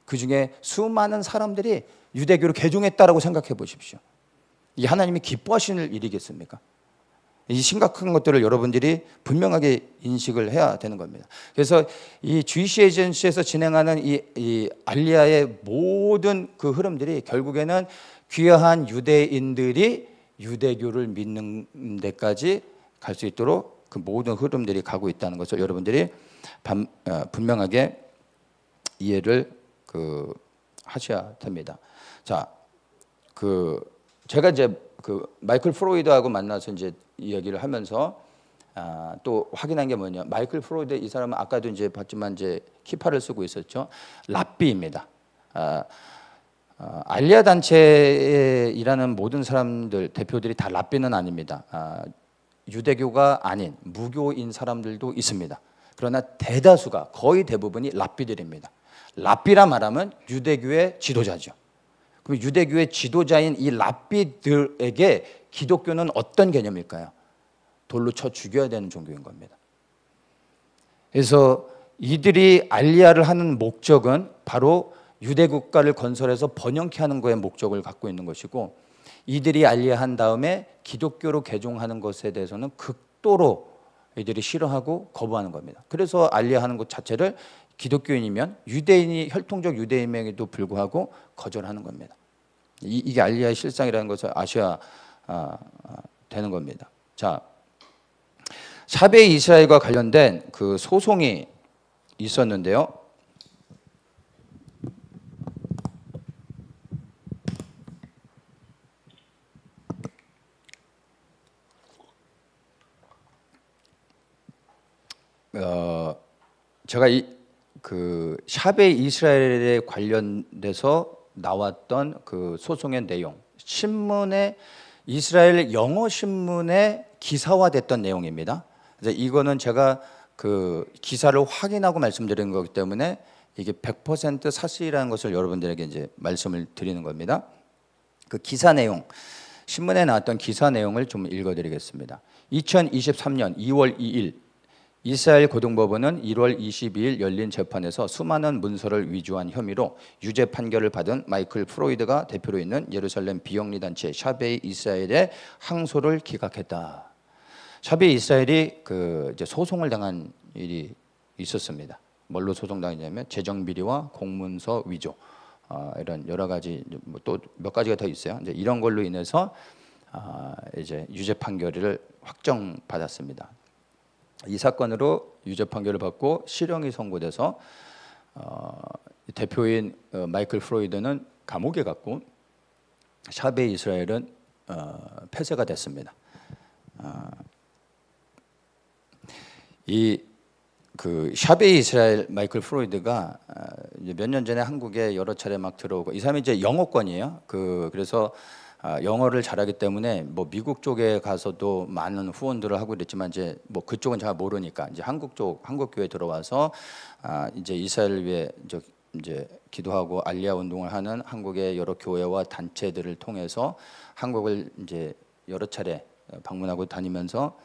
그 중에 수많은 사람들이 유대교로 개종했다라고 생각해 보십시오. 이 하나님이 기뻐하시는 일이겠습니까? 이 심각한 것들을 여러분들이 분명하게 인식을 해야 되는 겁니다. 그래서 이 주이시 에이전시에서 진행하는 이 알리아의 모든 그 흐름들이 결국에는 귀화한 유대인들이 유대교를 믿는 데까지 갈 수 있도록 그 모든 흐름들이 가고 있다는 것을 여러분들이 분명하게 이해를 하셔야 됩니다. 자, 제가 이제 마이클 프로이드하고 만나서 이제 이야기를 하면서 또 확인한 게 뭐냐? 마이클 프로이드 이 사람은 아까도 이제 봤지만 이제 키파를 쓰고 있었죠. 랍비입니다. 알리아 단체에 일하는 모든 사람들 대표들이 다 랍비는 아닙니다. 유대교가 아닌 무교인 사람들도 있습니다. 그러나 대다수가 거의 대부분이 랍비들입니다. 랍비라 말하면 유대교의 지도자죠. 그럼 유대교의 지도자인 이 랍비들에게 기독교는 어떤 개념일까요? 돌로 쳐 죽여야 되는 종교인 겁니다. 그래서 이들이 알리아를 하는 목적은 바로 유대 국가를 건설해서 번영케 하는 거에 목적을 갖고 있는 것이고, 이들이 알리한 다음에 기독교로 개종하는 것에 대해서는 극도로 이들이 싫어하고 거부하는 겁니다. 그래서 알리하는 것 자체를 기독교인이면 유대인이 혈통적 유대인에게도 불구하고 거절하는 겁니다. 이게 알리야의 실상이라는 것을 아셔야 되는 겁니다. 자, 샤베 이스라엘과 관련된 그 소송이 있었는데요. 제가 그 샤베 이스라엘에 관련돼서 나왔던 그 소송의 내용, 신문에 이스라엘 영어 신문에 기사화됐던 내용입니다. 그래서 이거는 제가 그 기사를 확인하고 말씀드리는 거기 때문에 이게 100% 사실이라는 것을 여러분들에게 이제 말씀을 드리는 겁니다. 그 기사 내용, 신문에 나왔던 기사 내용을 좀 읽어드리겠습니다. 2023년 2월 2일 이스라엘 고등법원은 1월 22일 열린 재판에서 수많은 문서를 위조한 혐의로 유죄 판결을 받은 마이클 프로이드가 대표로 있는 예루살렘 비영리 단체 샤베 이스라엘의 항소를 기각했다. 샤베 이스라엘이 그 이제 소송을 당한 일이 있었습니다. 뭘로 소송당했냐면 재정 비리와 공문서 위조, 이런 여러 가지 또 몇 가지가 더 있어요. 이제 이런 걸로 인해서 이제 유죄 판결을 확정받았습니다. 이 사건으로 유죄 판결을 받고 실형이 선고돼서 대표인 마이클 프로이드는 감옥에 갔고 샤베 이스라엘은 폐쇄가 됐습니다. 이 그 샤베 이스라엘 마이클 프로이드가 몇 년 전에 한국에 여러 차례 막 들어오고, 이 사람이 이제 영어권이에요. 그래서 영어를 잘하기 때문에 뭐 미국 쪽에 가서도 많은 후원들을 하고 그랬지만 이제 뭐 그쪽은 잘 모르니까 이제 한국 교회 들어와서 이제 이스라엘을 위해 이제 기도하고 알리야 운동을 하는 한국의 여러 교회와 단체들을 통해서 한국을 이제 여러 차례 방문하고 다니면서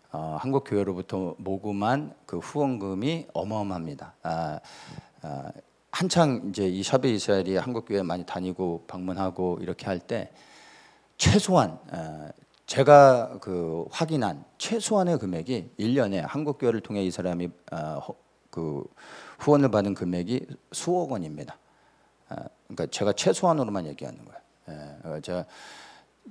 한국 교회로부터 모금한 그 후원금이 어마어마합니다. 한창 이제 이 샤베 이스라엘이 한국 교회 많이 다니고 방문하고 이렇게 할 때 최소한 제가 그 확인한 최소한의 금액이 1년에 한국 교회를 통해 이 사람이 그 후원을 받은 금액이 수억 원입니다. 그러니까 제가 최소한으로만 얘기하는 거예요.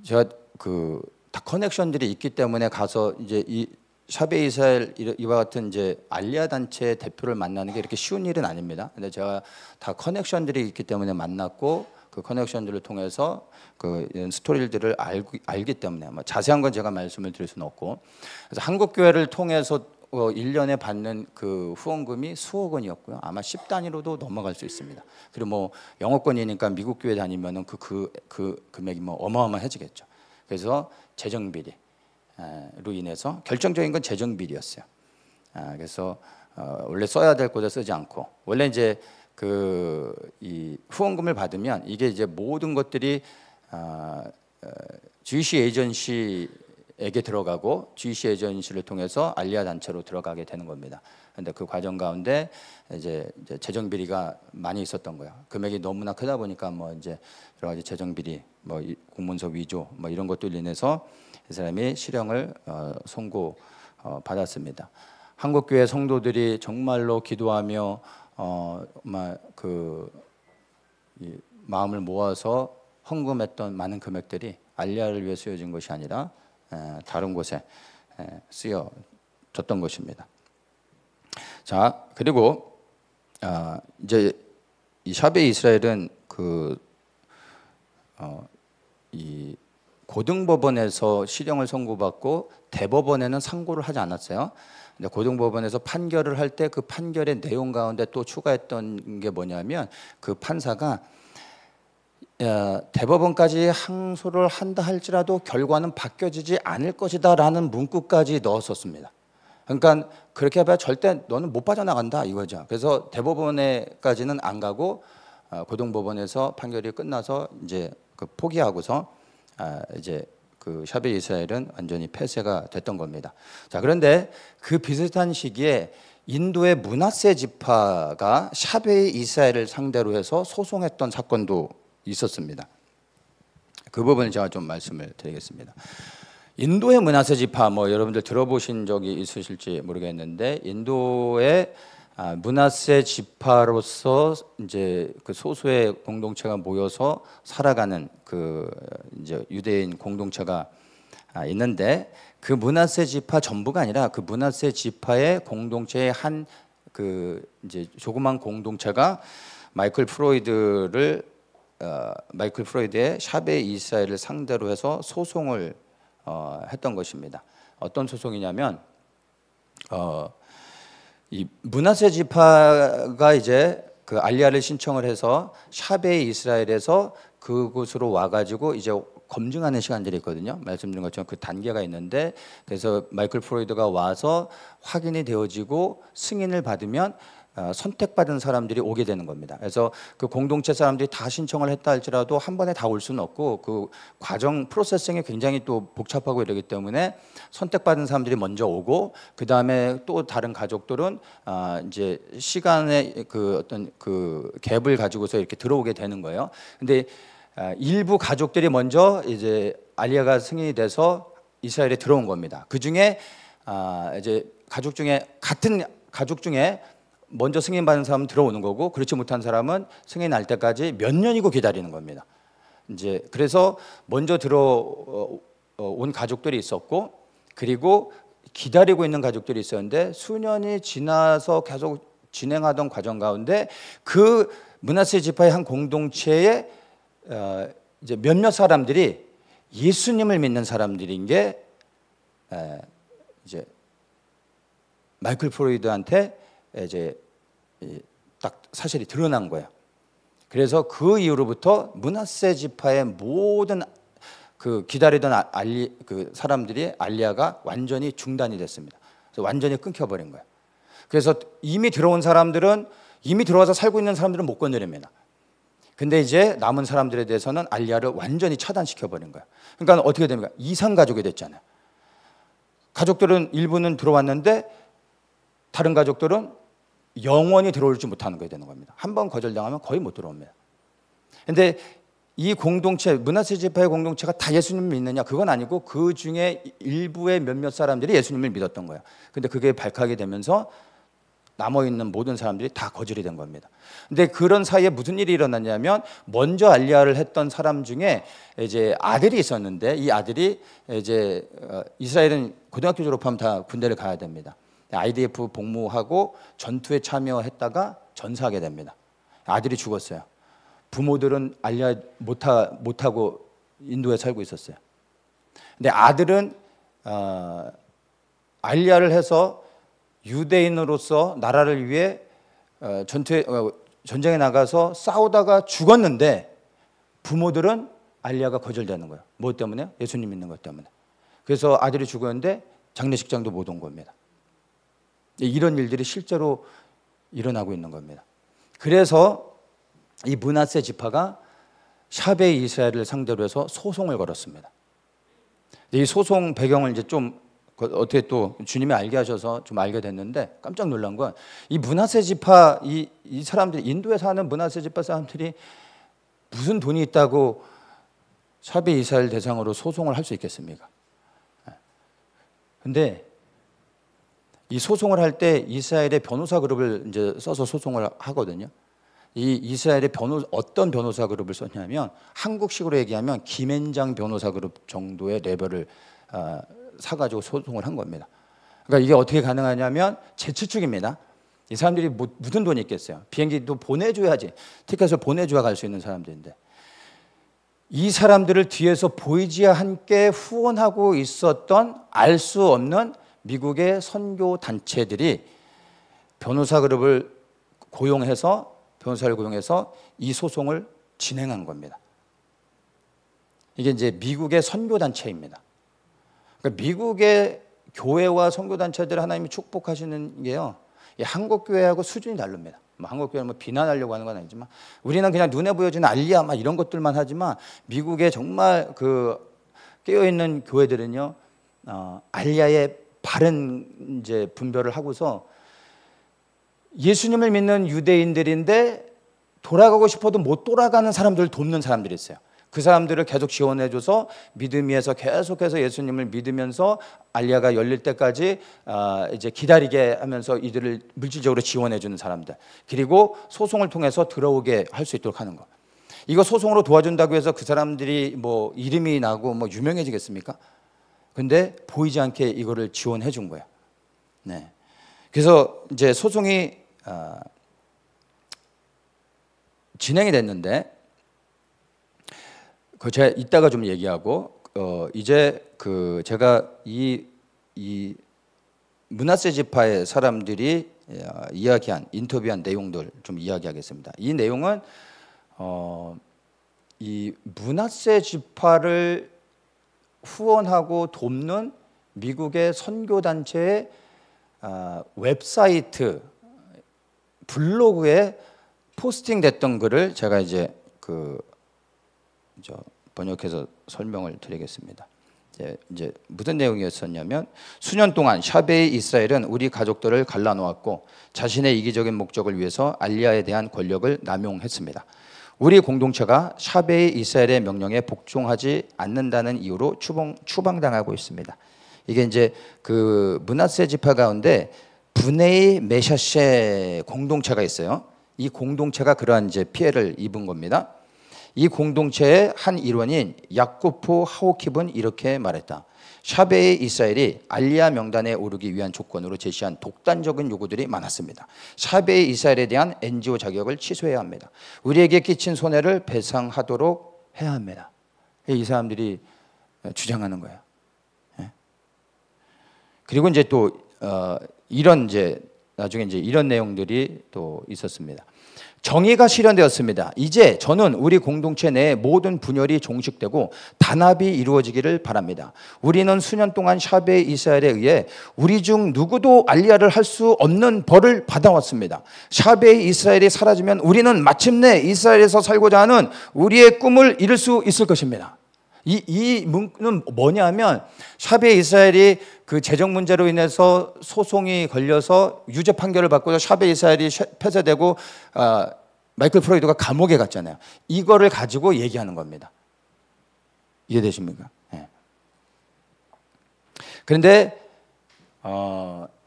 제가 그 다 커넥션들이 있기 때문에 가서 이제 이 샤베 이스라엘 이와 같은 이제 알리야 단체 대표를 만나는 게 이렇게 쉬운 일은 아닙니다. 근데 제가 다 커넥션들이 있기 때문에 만났고 그 커넥션들을 통해서 그 스토리들을 알기 때문에 뭐 자세한 건 제가 말씀을 드릴 수는 없고, 그래서 한국 교회를 통해서 1년에 받는 그 후원금이 수억 원이었고요. 아마 10단위로도 넘어갈 수 있습니다. 그리고 뭐 영어권이니까 미국 교회 다니면은 그 금액이 뭐 어마어마해지겠죠. 그래서 재정 비리로 인해서 결정적인 건 재정 비리였어요. 그래서 원래 써야 될 곳에 쓰지 않고, 원래 이제 이 후원금을 받으면 이게 이제 모든 것들이 주이시 에이전시에게 들어가고 주이시 에이전시를 통해서 알리야 단체로 들어가게 되는 겁니다. 그런데 그 과정 가운데 이제 재정 비리가 많이 있었던 거예요. 금액이 너무나 크다 보니까 뭐 이제 여러 가지 재정 비리, 뭐 공문서 위조, 뭐 이런 것들로 인해서 이 사람이 실형을 선고 받았습니다. 한국 교회 성도들이 정말로 기도하며 이 마음을 모아서 헌금했던 많은 금액들이 알리야를 위해 쓰여진 것이 아니라 다른 곳에 쓰여졌던 것입니다. 자, 그리고 이제 이 샤베 이스라엘은 이 고등법원에서 실형을 선고받고 대법원에는 상고를 하지 않았어요. 근데 고등법원에서 판결을 할 때 그 판결의 내용 가운데 또 추가했던 게 뭐냐면, 그 판사가 대법원까지 항소를 한다 할지라도 결과는 바뀌어지지 않을 것이다라는 문구까지 넣었었습니다. 그러니까 그렇게 해봐야 절대 너는 못 빠져나간다 이거죠. 그래서 대법원에까지는 안 가고 고등법원에서 판결이 끝나서 이제 포기하고서 이제 그 샤베 이스라엘은 완전히 폐쇄가 됐던 겁니다. 자, 그런데 그 비슷한 시기에 인도의 므낫세 지파가 샤베이 이스라엘을 상대로 해서 소송했던 사건도 있었습니다. 그 부분을 제가 좀 말씀을 드리겠습니다. 인도의 므낫세 지파, 뭐 여러분들 들어보신 적이 있으실지 모르겠는데, 인도의 므낫세 지파로서 이제 그 소수의 공동체가 모여서 살아가는 그 이제 유대인 공동체가 있는데, 그 므낫세 지파 전부가 아니라 그 므낫세 지파의 공동체의 한 그 이제 조그만 공동체가 마이클 프로이드의 샤베이 이스라엘을 상대로 해서 소송을 했던 것입니다. 어떤 소송이냐면 이 므낫세 지파가 이제 그 알리야를 신청을 해서 샤베이 이스라엘에서 그곳으로 와가지고 이제 검증하는 시간들이 있거든요. 말씀드린 것처럼 그 단계가 있는데, 그래서 마이클 프로이드가 와서 확인이 되어지고 승인을 받으면 선택받은 사람들이 오게 되는 겁니다. 그래서 그 공동체 사람들이 다 신청을 했다 할지라도 한 번에 다 올 수는 없고, 그 과정 프로세싱이 굉장히 또 복잡하고 이러기 때문에 선택받은 사람들이 먼저 오고, 그 다음에 또 다른 가족들은 이제 시간의 그 어떤 그 갭을 가지고서 이렇게 들어오게 되는 거예요. 근데 일부 가족들이 먼저 이제 알리야가 승인이 돼서 이스라엘에 들어온 겁니다. 그 중에 이제 가족 중에 같은 가족 중에 먼저 승인받은 사람은 들어오는 거고, 그렇지 못한 사람은 승인 날 때까지 몇 년이고 기다리는 겁니다. 이제 그래서 먼저 들어온 가족들이 있었고, 그리고 기다리고 있는 가족들이 있었는데, 수년이 지나서 계속 진행하던 과정 가운데 그 므낫세 지파의 한 공동체에 이제 몇몇 사람들이 예수님을 믿는 사람들인 게 이제 마이클 프로이드한테 이제 딱 사실이 드러난 거예요. 그래서 그 이후로부터 므낫세 지파의 모든 그 기다리던 그 사람들이 알리야가 완전히 중단이 됐습니다. 그래서 완전히 끊겨버린 거예요. 그래서 이미 들어온 사람들은, 이미 들어와서 살고 있는 사람들은 못 건드립니다. 근데 이제 남은 사람들에 대해서는 알리야를 완전히 차단시켜버린 거예요. 그러니까 어떻게 됩니까? 이상 가족이 됐잖아요. 가족들은 일부는 들어왔는데 다른 가족들은 영원히 들어올지 못하는 게 되는 겁니다. 한 번 거절당하면 거의 못 들어옵니다. 근데 이 공동체, 므낫세 지파의 공동체가 다 예수님을 믿느냐? 그건 아니고 그 중에 일부의 몇몇 사람들이 예수님을 믿었던 거예요. 근데 그게 발칵이 되면서 남아있는 모든 사람들이 다 거절이 된 겁니다. 근데 그런 사이에 무슨 일이 일어났냐면, 먼저 알리야를 했던 사람 중에 이제 아들이 있었는데, 이 아들이 이제 이스라엘은 고등학교 졸업하면 다 군대를 가야 됩니다. IDF 복무하고 전투에 참여했다가 전사하게 됩니다. 아들이 죽었어요. 부모들은 알리야 못하고 인도에 살고 있었어요. 근데 아들은 알리야를 해서 유대인으로서 나라를 위해 전쟁에 나가서 싸우다가 죽었는데, 부모들은 알리야가 거절되는 거예요. 뭐 때문에요? 예수님 믿는 것 때문에. 그래서 아들이 죽었는데 장례식장도 못 온 겁니다. 이런 일들이 실제로 일어나고 있는 겁니다. 그래서 이 므낫세 지파가 샤베이 이스라엘을 상대로 해서 소송을 걸었습니다. 이 소송 배경을 이제 좀 어떻게 또 주님이 알게 하셔서 좀 알게 됐는데, 깜짝 놀란 건 이 므낫세 지파 이 사람들이, 인도에 사는 므낫세 지파 사람들이 무슨 돈이 있다고 샤베이 이스라엘 대상으로 소송을 할 수 있겠습니까? 근데 이 소송을 할 때 이스라엘의 변호사 그룹을 이제 써서 소송을 하거든요. 이 이스라엘의 어떤 변호사 그룹을 썼냐면, 한국식으로 얘기하면 김앤장 변호사 그룹 정도의 레벨을 사가지고 소송을 한 겁니다. 그러니까 이게 어떻게 가능하냐면, 제 추측입니다. 이 사람들이 무슨 돈이 있겠어요? 비행기도 보내줘야지, 티켓을 보내줘야 갈 수 있는 사람들인데, 이 사람들을 뒤에서 보이지 않게 후원하고 있었던 알 수 없는 미국의 선교 단체들이 변호사를 고용해서 이 소송을 진행한 겁니다. 이게 이제 미국의 선교 단체입니다. 그러니까 미국의 교회와 선교 단체들 하나님이 축복하시는 게요, 한국 교회하고 수준이 다릅니다. 한국 교회는 비난하려고 하는 건 아니지만, 우리는 그냥 눈에 보여지는 알리야 막 이런 것들만 하지만, 미국의 정말 그 깨어 있는 교회들은요, 알리야의 바른 이제 분별을 하고서 예수님을 믿는 유대인들인데 돌아가고 싶어도 못 돌아가는 사람들을 돕는 사람들이 있어요. 그 사람들을 계속 지원해줘서 믿음 위에서 계속해서 예수님을 믿으면서 알리야가 열릴 때까지 이제 기다리게 하면서 이들을 물질적으로 지원해주는 사람들, 그리고 소송을 통해서 들어오게 할 수 있도록 하는 거. 이거 소송으로 도와준다고 해서 그 사람들이 뭐 이름이 나고 뭐 유명해지겠습니까? 근데 보이지 않게 이거를 지원해 준 거예요. 네. 그래서 이제 소송이 진행이 됐는데, 그 제가 이따가 좀 얘기하고, 이제 그 제가 이 므낫세 지파의 사람들이 이야기한, 인터뷰한 내용들 좀 이야기하겠습니다. 이 내용은 이 므낫세 지파를 후원하고 돕는 미국의 선교 단체의 웹사이트 블로그에 포스팅됐던 글을 제가 이제 번역해서 설명을 드리겠습니다. 이제 무슨 내용이었었냐면, 수년 동안 샤베이 이스라엘은 우리 가족들을 갈라놓았고 자신의 이기적인 목적을 위해서 알리야에 대한 권력을 남용했습니다. 우리 공동체가 샤베이 이스라엘의 명령에 복종하지 않는다는 이유로 추방당하고 있습니다. 이게 이제 그 므낫세 지파 가운데 브네이 메샤쉐 공동체가 있어요. 이 공동체가 그러한 이제 피해를 입은 겁니다. 이 공동체의 한 일원인 야코프 하오킵은 이렇게 말했다. 샤베이 이스라엘이 알리야 명단에 오르기 위한 조건으로 제시한 독단적인 요구들이 많았습니다. 샤베이 이스라엘에 대한 NGO 자격을 취소해야 합니다. 우리에게 끼친 손해를 배상하도록 해야 합니다. 이 사람들이 주장하는 거예요. 그리고 이제 또 이런 이제 나중에 이제 이런 내용들이 또 있었습니다. 정의가 실현되었습니다. 이제 저는 우리 공동체 내의 모든 분열이 종식되고 단합이 이루어지기를 바랍니다. 우리는 수년 동안 샤베이 이스라엘에 의해 우리 중 누구도 알리야를 할 수 없는 벌을 받아왔습니다. 샤베이 이스라엘이 사라지면 우리는 마침내 이스라엘에서 살고자 하는 우리의 꿈을 이룰 수 있을 것입니다. 이 문구는 뭐냐면, 샤베이 이스라엘이 그 재정 문제로 인해서 소송이 걸려서 유죄 판결을 받고서 샤베이 이스라엘이 폐쇄되고 마이클 프로이드가 감옥에 갔잖아요. 이거를 가지고 얘기하는 겁니다. 이해되십니까? 네. 그런데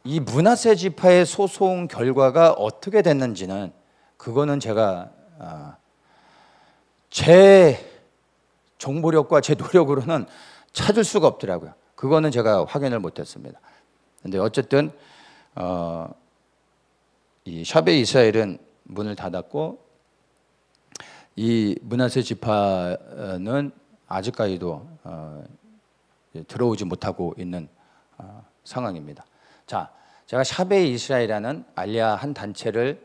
이 므낫세 지파의 소송 결과가 어떻게 됐는지는, 그거는 제가 제 정보력과 제 노력으로는 찾을 수가 없더라고요. 그거는 제가 확인을 못했습니다. 그런데 어쨌든 이 샤베이 이스라엘은 문을 닫았고, 이 므낫세 지파는 아직까지도 들어오지 못하고 있는 상황입니다. 자, 제가 샤베이 이스라엘이라는 알리야 한 단체를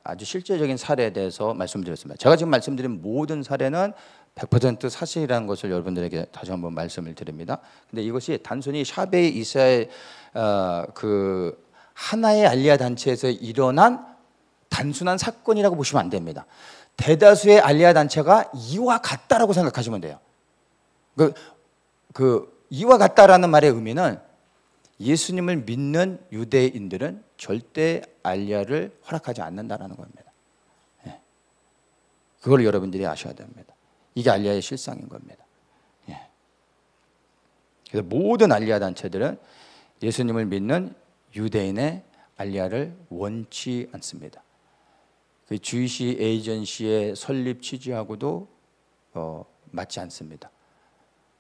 아주 실제적인 사례에 대해서 말씀드렸습니다. 제가 지금 말씀드린 모든 사례는 100% 사실이라는 것을 여러분들에게 다시 한번 말씀을 드립니다. 근데 이것이 단순히 샤베이 이스라엘 그 하나의 알리야 단체에서 일어난 단순한 사건이라고 보시면 안 됩니다. 대다수의 알리야 단체가 이와 같다라고 생각하시면 돼요. 이와 같다라는 말의 의미는, 예수님을 믿는 유대인들은 절대 알리야를 허락하지 않는다라는 겁니다. 예. 그걸 여러분들이 아셔야 됩니다. 이게 알리야의 실상인 겁니다. 예. 그래서 모든 알리야 단체들은 예수님을 믿는 유대인의 알리야를 원치 않습니다. 그 주이시 에이전시의 설립 취지하고도 맞지 않습니다.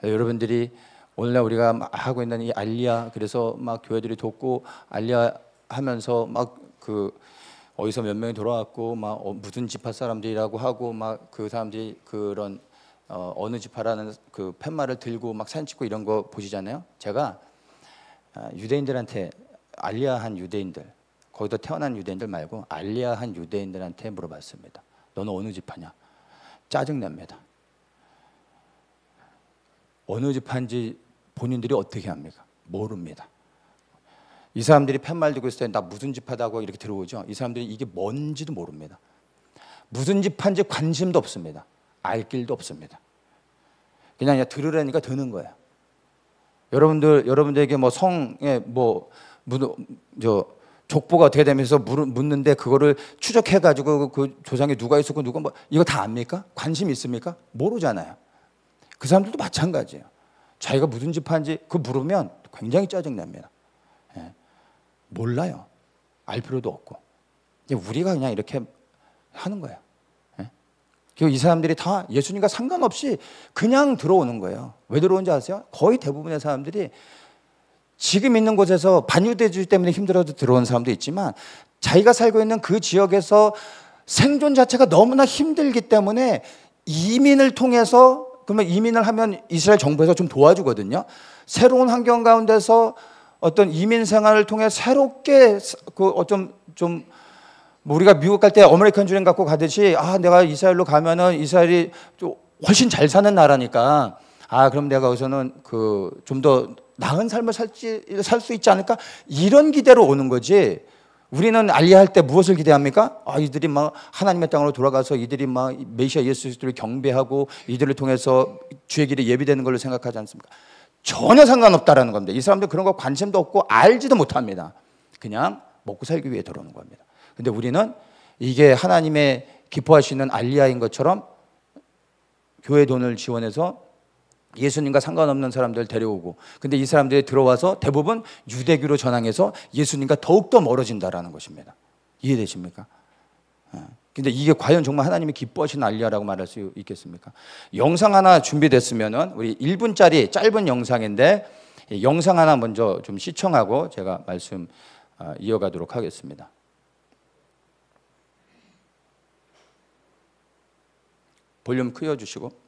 여러분들이 오늘날 우리가 하고 있는 이 알리야, 그래서 막 교회들이 돕고 알리야 하면서 막 그 어디서 몇 명이 돌아왔고 막 무슨 지파 사람들이라고 하고 막 그 사람들이 그런 어느 지파라는 그 팻말을 들고 막 사진 찍고 이런 거 보시잖아요. 제가 유대인들한테, 알리야한 유대인들, 거기서 태어난 유대인들 말고 알리야한 유대인들한테 물어봤습니다. 너는 어느 지파냐? 짜증납니다. 어느 지파인지 본인들이 어떻게 합니까? 모릅니다. 이 사람들이 팻말 들고 있을 때 나 무슨 지파다고 이렇게 들어오죠. 이 사람들이 이게 뭔지도 모릅니다. 무슨 지파인지 관심도 없습니다. 알 길도 없습니다. 그냥 들으려니까 드는 거예요. 여러분들에게 뭐 성에 뭐 족보가 어떻게 되면서 묻는데 그거를 추적해가지고 그 조상이 누가 있었고 누가 뭐 이거 다 압니까? 관심 있습니까? 모르잖아요. 그 사람들도 마찬가지예요. 자기가 무슨 집 하는지 그 물으면 굉장히 짜증납니다. 예. 몰라요. 알 필요도 없고. 우리가 그냥 이렇게 하는 거예요. 예. 그리고 이 사람들이 다 예수님과 상관없이 그냥 들어오는 거예요. 왜 들어오는지 아세요? 거의 대부분의 사람들이 지금 있는 곳에서 반유대주의 때문에 힘들어도 들어온 사람도 있지만 자기가 살고 있는 그 지역에서 생존 자체가 너무나 힘들기 때문에 이민을 통해서, 그러면 이민을 하면 이스라엘 정부에서 좀 도와주거든요. 새로운 환경 가운데서 어떤 이민 생활을 통해 새롭게 그 어쩜 좀 우리가 미국 갈 때 아메리칸 드림 갖고 가듯이 내가 이스라엘로 가면은 이스라엘이 훨씬 잘 사는 나라니까 그럼 내가 거기서는 그 좀 더 나은 삶을 살 수 있지 않을까? 이런 기대로 오는 거지. 우리는 알리할 때 무엇을 기대합니까? 이들이 막 하나님의 땅으로 돌아가서 이들이 막 메시아 예수 그리스도를 경배하고 이들을 통해서 주의 길이 예비되는 걸로 생각하지 않습니까? 전혀 상관없다라는 겁니다. 이 사람들 그런 거 관심도 없고 알지도 못합니다. 그냥 먹고 살기 위해 들어오는 겁니다. 근데 우리는 이게 하나님의 기뻐하시는 알리야인 것처럼 교회 돈을 지원해서 예수님과 상관없는 사람들 데려오고, 근데 이 사람들이 들어와서 대부분 유대교로 전향해서 예수님과 더욱더 멀어진다라는 것입니다. 이해되십니까? 근데 이게 과연 정말 하나님이 기뻐하시는 알리야라고 말할 수 있겠습니까? 영상 하나 준비됐으면은 우리 1분짜리 짧은 영상인데 영상 하나 먼저 좀 시청하고 제가 말씀 이어가도록 하겠습니다. 볼륨 키워주시고.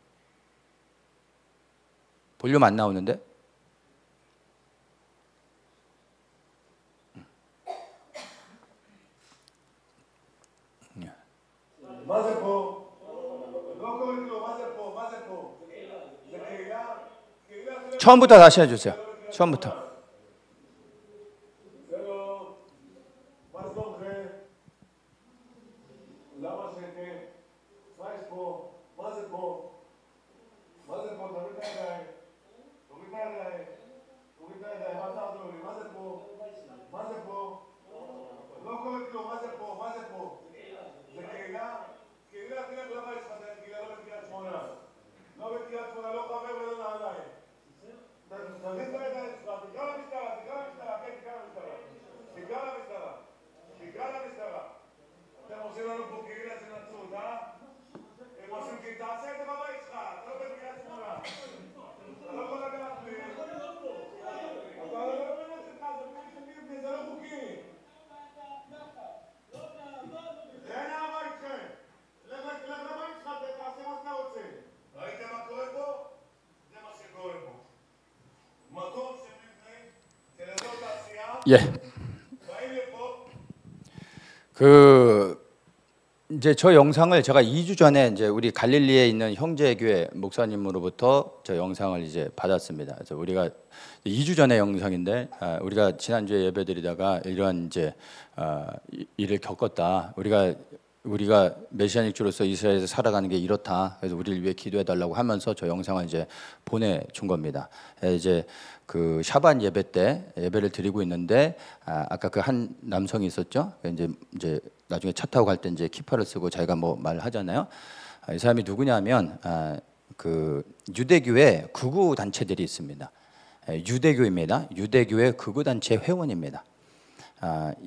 볼륨 안 나오는데? 처음부터 다시 해주세요. 처음부터. 예. 이제 저 영상을 제가 2주 전에 이제 우리 갈릴리에 있는 형제교회 목사님으로부터 저 영상을 이제 받았습니다. 그래서 우리가 2주 전의 영상인데 우리가 지난주에 예배드리다가 이런 이제 일을 겪었다. 우리가 메시아닉주로서 이스라엘에서 살아가는 게 이렇다. 그래서 우리를 위해 기도해 달라고 하면서 저 영상을 이제 보내준 겁니다. 이제 그 샤반 예배 때 예배를 드리고 있는데 아까 그 한 남성이 있었죠. 이제 나중에 차 타고 갈 때 이제 키파를 쓰고 자기가 뭐 말하잖아요. 이 사람이 누구냐면 그 유대교회 극우 단체들이 있습니다. 유대교입니다. 유대교회 극우 단체 회원입니다.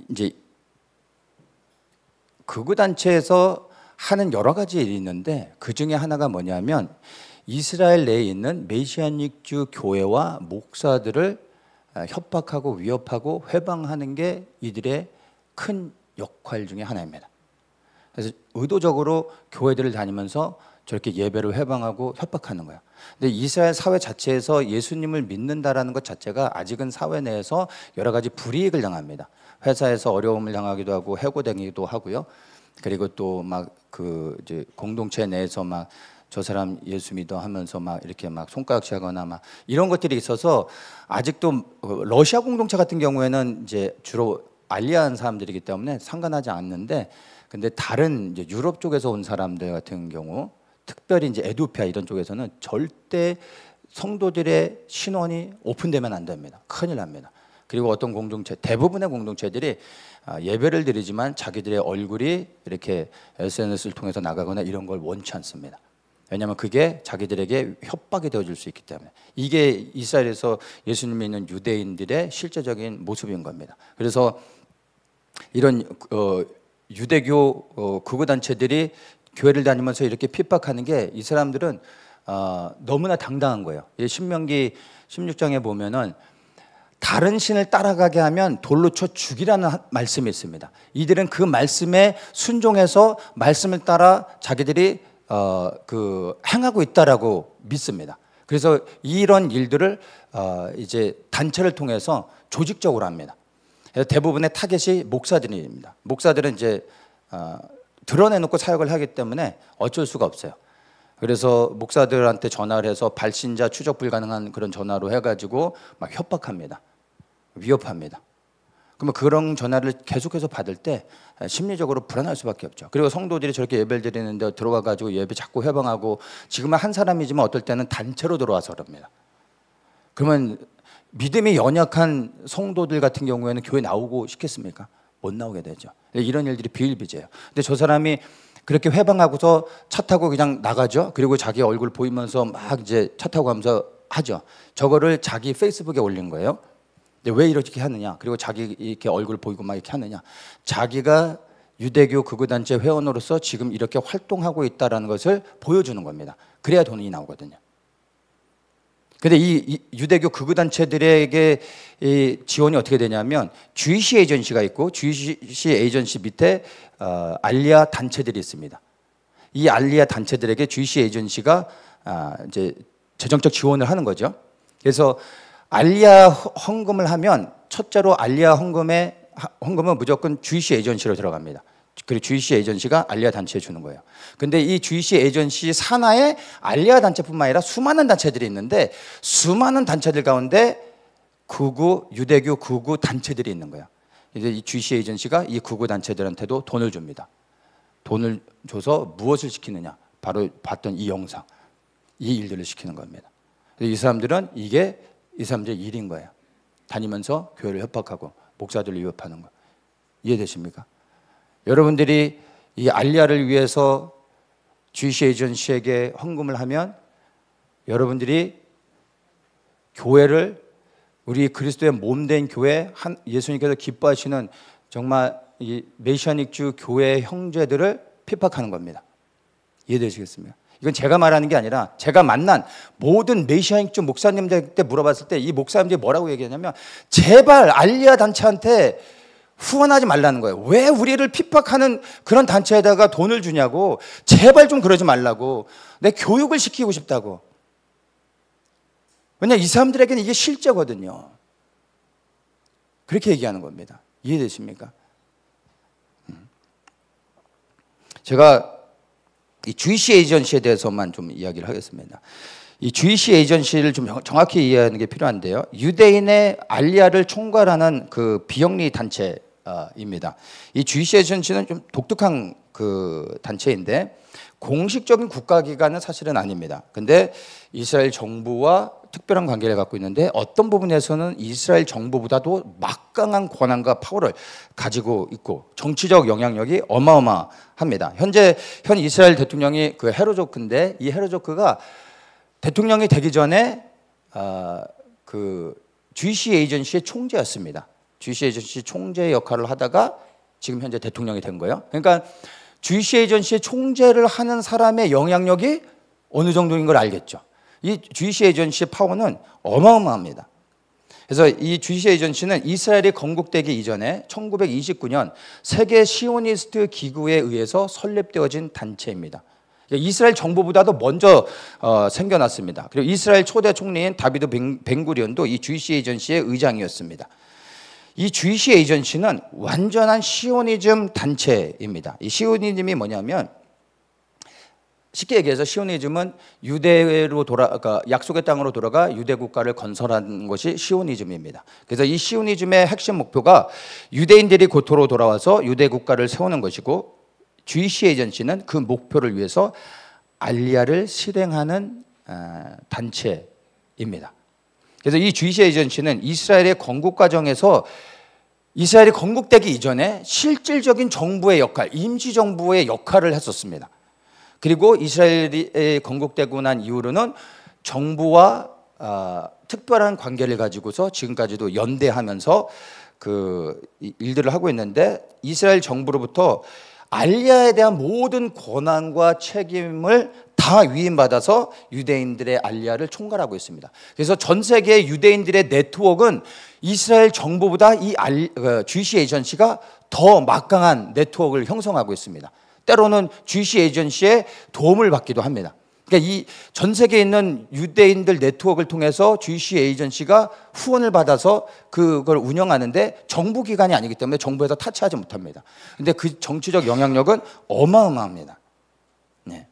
이제 극우 단체에서 하는 여러 가지 일이 있는데 그 중에 하나가 뭐냐면 이스라엘 내에 있는 메시아닉주 교회와 목사들을 협박하고 위협하고 회방하는 게 이들의 큰 역할 중에 하나입니다. 그래서 의도적으로 교회들을 다니면서 저렇게 예배를 회방하고 협박하는 거예요. 근데 이스라엘 사회 자체에서 예수님을 믿는다라는 것 자체가 아직은 사회 내에서 여러 가지 불이익을 당합니다. 회사에서 어려움을 당하기도 하고 해고되기도 하고요. 그리고 또 막 그 이제 공동체 내에서 막 저 사람 예수 믿어 하면서 막 이렇게 막 손가락질하거나 막 이런 것들이 있어서 아직도 러시아 공동체 같은 경우에는 이제 주로 알리아한 사람들이기 때문에 상관하지 않는데, 근데 다른 이제 유럽 쪽에서 온 사람들 같은 경우, 특별히 이제 에티오피아 이런 쪽에서는 절대 성도들의 신원이 오픈되면 안 됩니다. 큰일 납니다. 그리고 어떤 공동체, 대부분의 공동체들이 예배를 드리지만 자기들의 얼굴이 이렇게 SNS를 통해서 나가거나 이런 걸 원치 않습니다. 왜냐하면 그게 자기들에게 협박이 되어줄 수 있기 때문에. 이게 이스라엘에서 예수님이 있는 유대인들의 실제적인 모습인 겁니다. 그래서 이런 유대교 극우 단체들이 교회를 다니면서 이렇게 핍박하는 게 이 사람들은 너무나 당당한 거예요. 신명기 16장에 보면은 다른 신을 따라가게 하면 돌로 쳐 죽이라는 말씀이 있습니다. 이들은 그 말씀에 순종해서 말씀을 따라 자기들이 행하고 있다라고 믿습니다. 그래서 이런 일들을 이제 단체를 통해서 조직적으로 합니다. 대부분의 타겟이 목사들입니다. 목사들은 이제 드러내놓고 사역을 하기 때문에 어쩔 수가 없어요. 그래서 목사들한테 전화를 해서 발신자 추적 불가능한 그런 전화로 해가지고 막 협박합니다. 위협합니다. 그러면 그런 전화를 계속해서 받을 때 심리적으로 불안할 수밖에 없죠. 그리고 성도들이 저렇게 예배를 드리는데 들어와가지고 예배 자꾸 회방하고, 지금은 한 사람이지만 어떨 때는 단체로 들어와서 그럽니다. 그러면 믿음이 연약한 성도들 같은 경우에는 교회 나오고 싶겠습니까? 못 나오게 되죠. 이런 일들이 비일비재해요. 근데 저 사람이 그렇게 회방하고서 차 타고 그냥 나가죠. 그리고 자기 얼굴 보이면서 막 이제 차 타고 가면서 하죠. 저거를 자기 페이스북에 올린 거예요. 근데 왜 이렇게 하느냐? 그리고 자기 이렇게 얼굴 보이고 막 이렇게 하느냐? 자기가 유대교 극우단체 회원으로서 지금 이렇게 활동하고 있다는 것을 보여주는 겁니다. 그래야 돈이 나오거든요. 근데 이 유대교 극우단체들에게 이 지원이 어떻게 되냐면, GC 에이전시가 있고 GC 에이전시 밑에 알리아 단체들이 있습니다. 이 알리아 단체들에게 GC 에이전시가 이제 재정적 지원을 하는 거죠. 그래서 알리아 헌금을 하면 첫째로 알리아 헌금은 무조건 GC 에이전시로 들어갑니다. 그리고 GC 에이전시가 알리아 단체에 주는 거예요. 근데 이 GC 에이전시 산하에 알리아 단체뿐만 아니라 수많은 단체들이 있는데, 수많은 단체들 가운데 유대교 극우 단체들이 있는 거예요. 이제 이 GC 에이전시가 이 극우 단체들한테도 돈을 줍니다. 돈을 줘서 무엇을 시키느냐? 바로 봤던 이 영상, 이 일들을 시키는 겁니다. 이 사람들은 이게 이 사람들의 일인 거예요. 다니면서 교회를 협박하고 목사들을 위협하는 거. 이해되십니까? 여러분들이 이 알리아를 위해서 GC 에이전시에게 헌금을 하면 여러분들이 교회를, 우리 그리스도의 몸된 교회, 예수님께서 기뻐하시는 정말 이 메시아닉주 교회의 형제들을 핍박하는 겁니다. 이해되시겠습니까? 이건 제가 말하는 게 아니라 제가 만난 모든 메시아닉주 목사님들한테 물어봤을 때 이 목사님들이 뭐라고 얘기하냐면, 제발 알리아 단체한테 후원하지 말라는 거예요. 왜 우리를 핍박하는 그런 단체에다가 돈을 주냐고. 제발 좀 그러지 말라고. 내 교육을 시키고 싶다고. 왜냐하면 이 사람들에게는 이게 실제거든요. 그렇게 얘기하는 겁니다. 이해되십니까? 제가 이 GC 에이전시에 대해서만 좀 이야기를 하겠습니다. 이 GC 에이전시를 좀 정확히 이해하는 게 필요한데요. 유대인의 알리아를 총괄하는 그 비영리 단체입니다. 이 GC 에이전시는 좀 독특한 그 단체인데, 공식적인 국가기관은 사실은 아닙니다. 근데 이스라엘 정부와 특별한 관계를 갖고 있는데, 어떤 부분에서는 이스라엘 정부보다도 막강한 권한과 파워를 가지고 있고 정치적 영향력이 어마어마합니다. 현 이스라엘 대통령이 그 헤르조크인데, 이 헤르조크가 대통령이 되기 전에 그 GC 에이전시의 총재였습니다. GC 에이전시 총재 역할을 하다가 지금 현재 대통령이 된 거예요. 그러니까 GC 에이전시의 총재를 하는 사람의 영향력이 어느 정도인 걸 알겠죠. 이 GC 에이전시의 파워는 어마어마합니다. 그래서 이 GC 에이전시는 이스라엘이 건국되기 이전에 1929년 세계 시오니스트 기구에 의해서 설립되어진 단체입니다. 이스라엘 정부보다도 먼저 생겨났습니다. 그리고 이스라엘 초대 총리인 다비드 벤구리온도 이 GC 에이전시의 의장이었습니다. 이 GC 에이전시는 완전한 시오니즘 단체입니다. 이 시오니즘이 뭐냐면, 쉽게 얘기해서 시오니즘은 유대로 그러니까 약속의 땅으로 돌아가 유대 국가를 건설하는 것이 시오니즘입니다. 그래서 이 시오니즘의 핵심 목표가 유대인들이 고토로 돌아와서 유대 국가를 세우는 것이고, GC 에이전시는 그 목표를 위해서 알리아를 실행하는 단체입니다. 그래서 이 주이시 에이전시는 이스라엘의 건국 과정에서 이스라엘이 건국되기 이전에 실질적인 정부의 역할, 임시정부의 역할을 했었습니다. 그리고 이스라엘이 건국되고 난 이후로는 정부와 특별한 관계를 가지고서 지금까지도 연대하면서 그 일들을 하고 있는데, 이스라엘 정부로부터 알리야에 대한 모든 권한과 책임을 다 위임받아서 유대인들의 알리야를 총괄하고 있습니다. 그래서 전 세계 유대인들의 네트워크는 이스라엘 정부보다 이 주이시 에이전시가 더 막강한 네트워크를 형성하고 있습니다. 때로는 주이시 에이전시의 도움을 받기도 합니다. 그러니까 이 전 세계에 있는 유대인들 네트워크를 통해서 주이시 에이전시가 후원을 받아서 그걸 운영하는데, 정부 기관이 아니기 때문에 정부에서 타치하지 못합니다. 근데 그 정치적 영향력은 어마어마합니다. 네.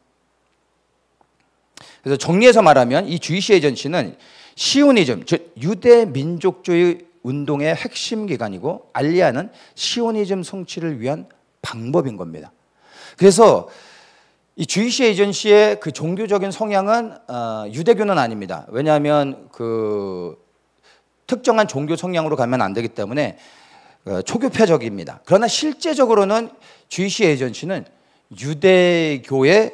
그래서 정리해서 말하면 이 주이시 에이전시는 시오니즘, 즉 유대 민족주의 운동의 핵심 기관이고, 알리야는 시오니즘 성취를 위한 방법인 겁니다. 그래서 이 주이시 에이전시의 그 종교적인 성향은 유대교는 아닙니다. 왜냐하면 그 특정한 종교 성향으로 가면 안 되기 때문에 초교파적입니다. 그러나 실제적으로는 주이시 에이전시는 유대교와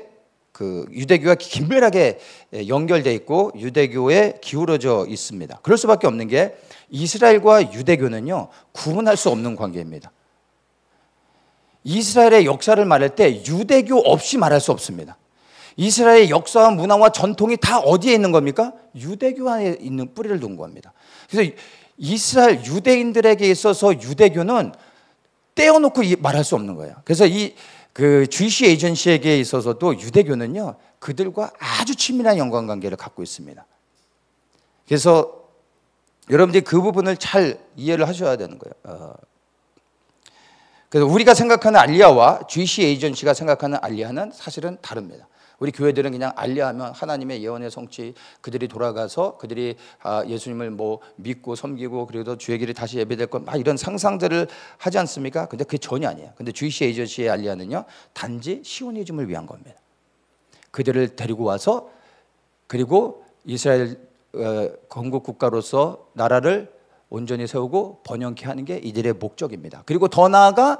긴밀하게 연결되어 있고 유대교에 기울어져 있습니다. 그럴 수밖에 없는 게, 이스라엘과 유대교는요 구분할 수 없는 관계입니다. 이스라엘의 역사를 말할 때 유대교 없이 말할 수 없습니다. 이스라엘의 역사와 문화와 전통이 다 어디에 있는 겁니까? 유대교 안에 있는 뿌리를 둔 겁니다. 그래서 이스라엘 유대인들에게 있어서 유대교는 떼어놓고 말할 수 없는 거예요. 그래서 그 주이시 에이전시에게 있어서도 유대교는요 그들과 아주 친밀한 연관관계를 갖고 있습니다. 그래서 여러분들이 그 부분을 잘 이해를 하셔야 되는 거예요. 그래서 우리가 생각하는 알리야와 주이시 에이전시가 생각하는 알리야는 사실은 다릅니다. 우리 교회들은 그냥 알리야하면 하나님의 예언의 성취, 그들이 돌아가서 그들이 예수님을 뭐 믿고 섬기고 그래도 주의 길에 다시 예배될 것, 막 이런 상상들을 하지 않습니까? 근데 그게 전혀 아니에요. 근데 주이시 에이전시의 알리야는요 단지 시오니즘을 위한 겁니다. 그들을 데리고 와서, 그리고 이스라엘 건국 국가로서 나라를 온전히 세우고 번영케 하는 게 이들의 목적입니다. 그리고 더 나아가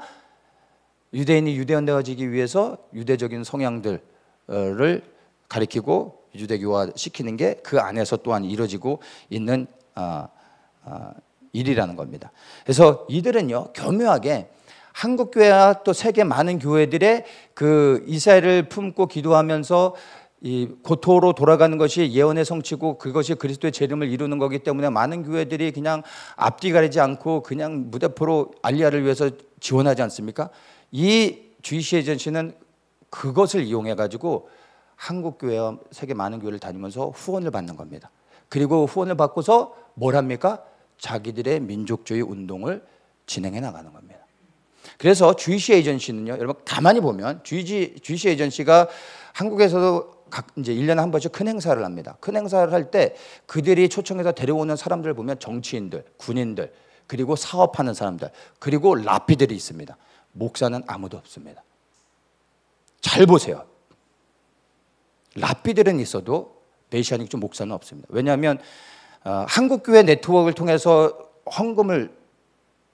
유대인이 유대인되어지기 위해서 유대적인 성향들을 가리키고 유대교화 시키는 게 그 안에서 또한 이루어지고 있는 일이라는 겁니다. 그래서 이들은요 교묘하게 한국교회와 또 세계 많은 교회들의 그 이스라엘을 품고 기도하면서 이 고토로 돌아가는 것이 예언의 성취고 그것이 그리스도의 재림을 이루는 거기 때문에 많은 교회들이 그냥 앞뒤 가리지 않고 그냥 무대포로 알리야를 위해서 지원하지 않습니까? 이 주이시 에이전시는 그것을 이용해 가지고 한국 교회와 세계 많은 교회를 다니면서 후원을 받는 겁니다. 그리고 후원을 받고서 뭘 합니까? 자기들의 민족주의 운동을 진행해 나가는 겁니다. 그래서 주이시 에이전시는요, 여러분 가만히 보면 주이시 에이전시가 한국에서도 이제 1년에 한 번씩 큰 행사를 합니다. 큰 행사를 할 때 그들이 초청해서 데려오는 사람들을 보면 정치인들, 군인들, 그리고 사업하는 사람들, 그리고 랍비들이 있습니다. 목사는 아무도 없습니다. 잘 보세요. 랍비들은 있어도 메시아닉 목사는 없습니다. 왜냐하면 한국교회 네트워크를 통해서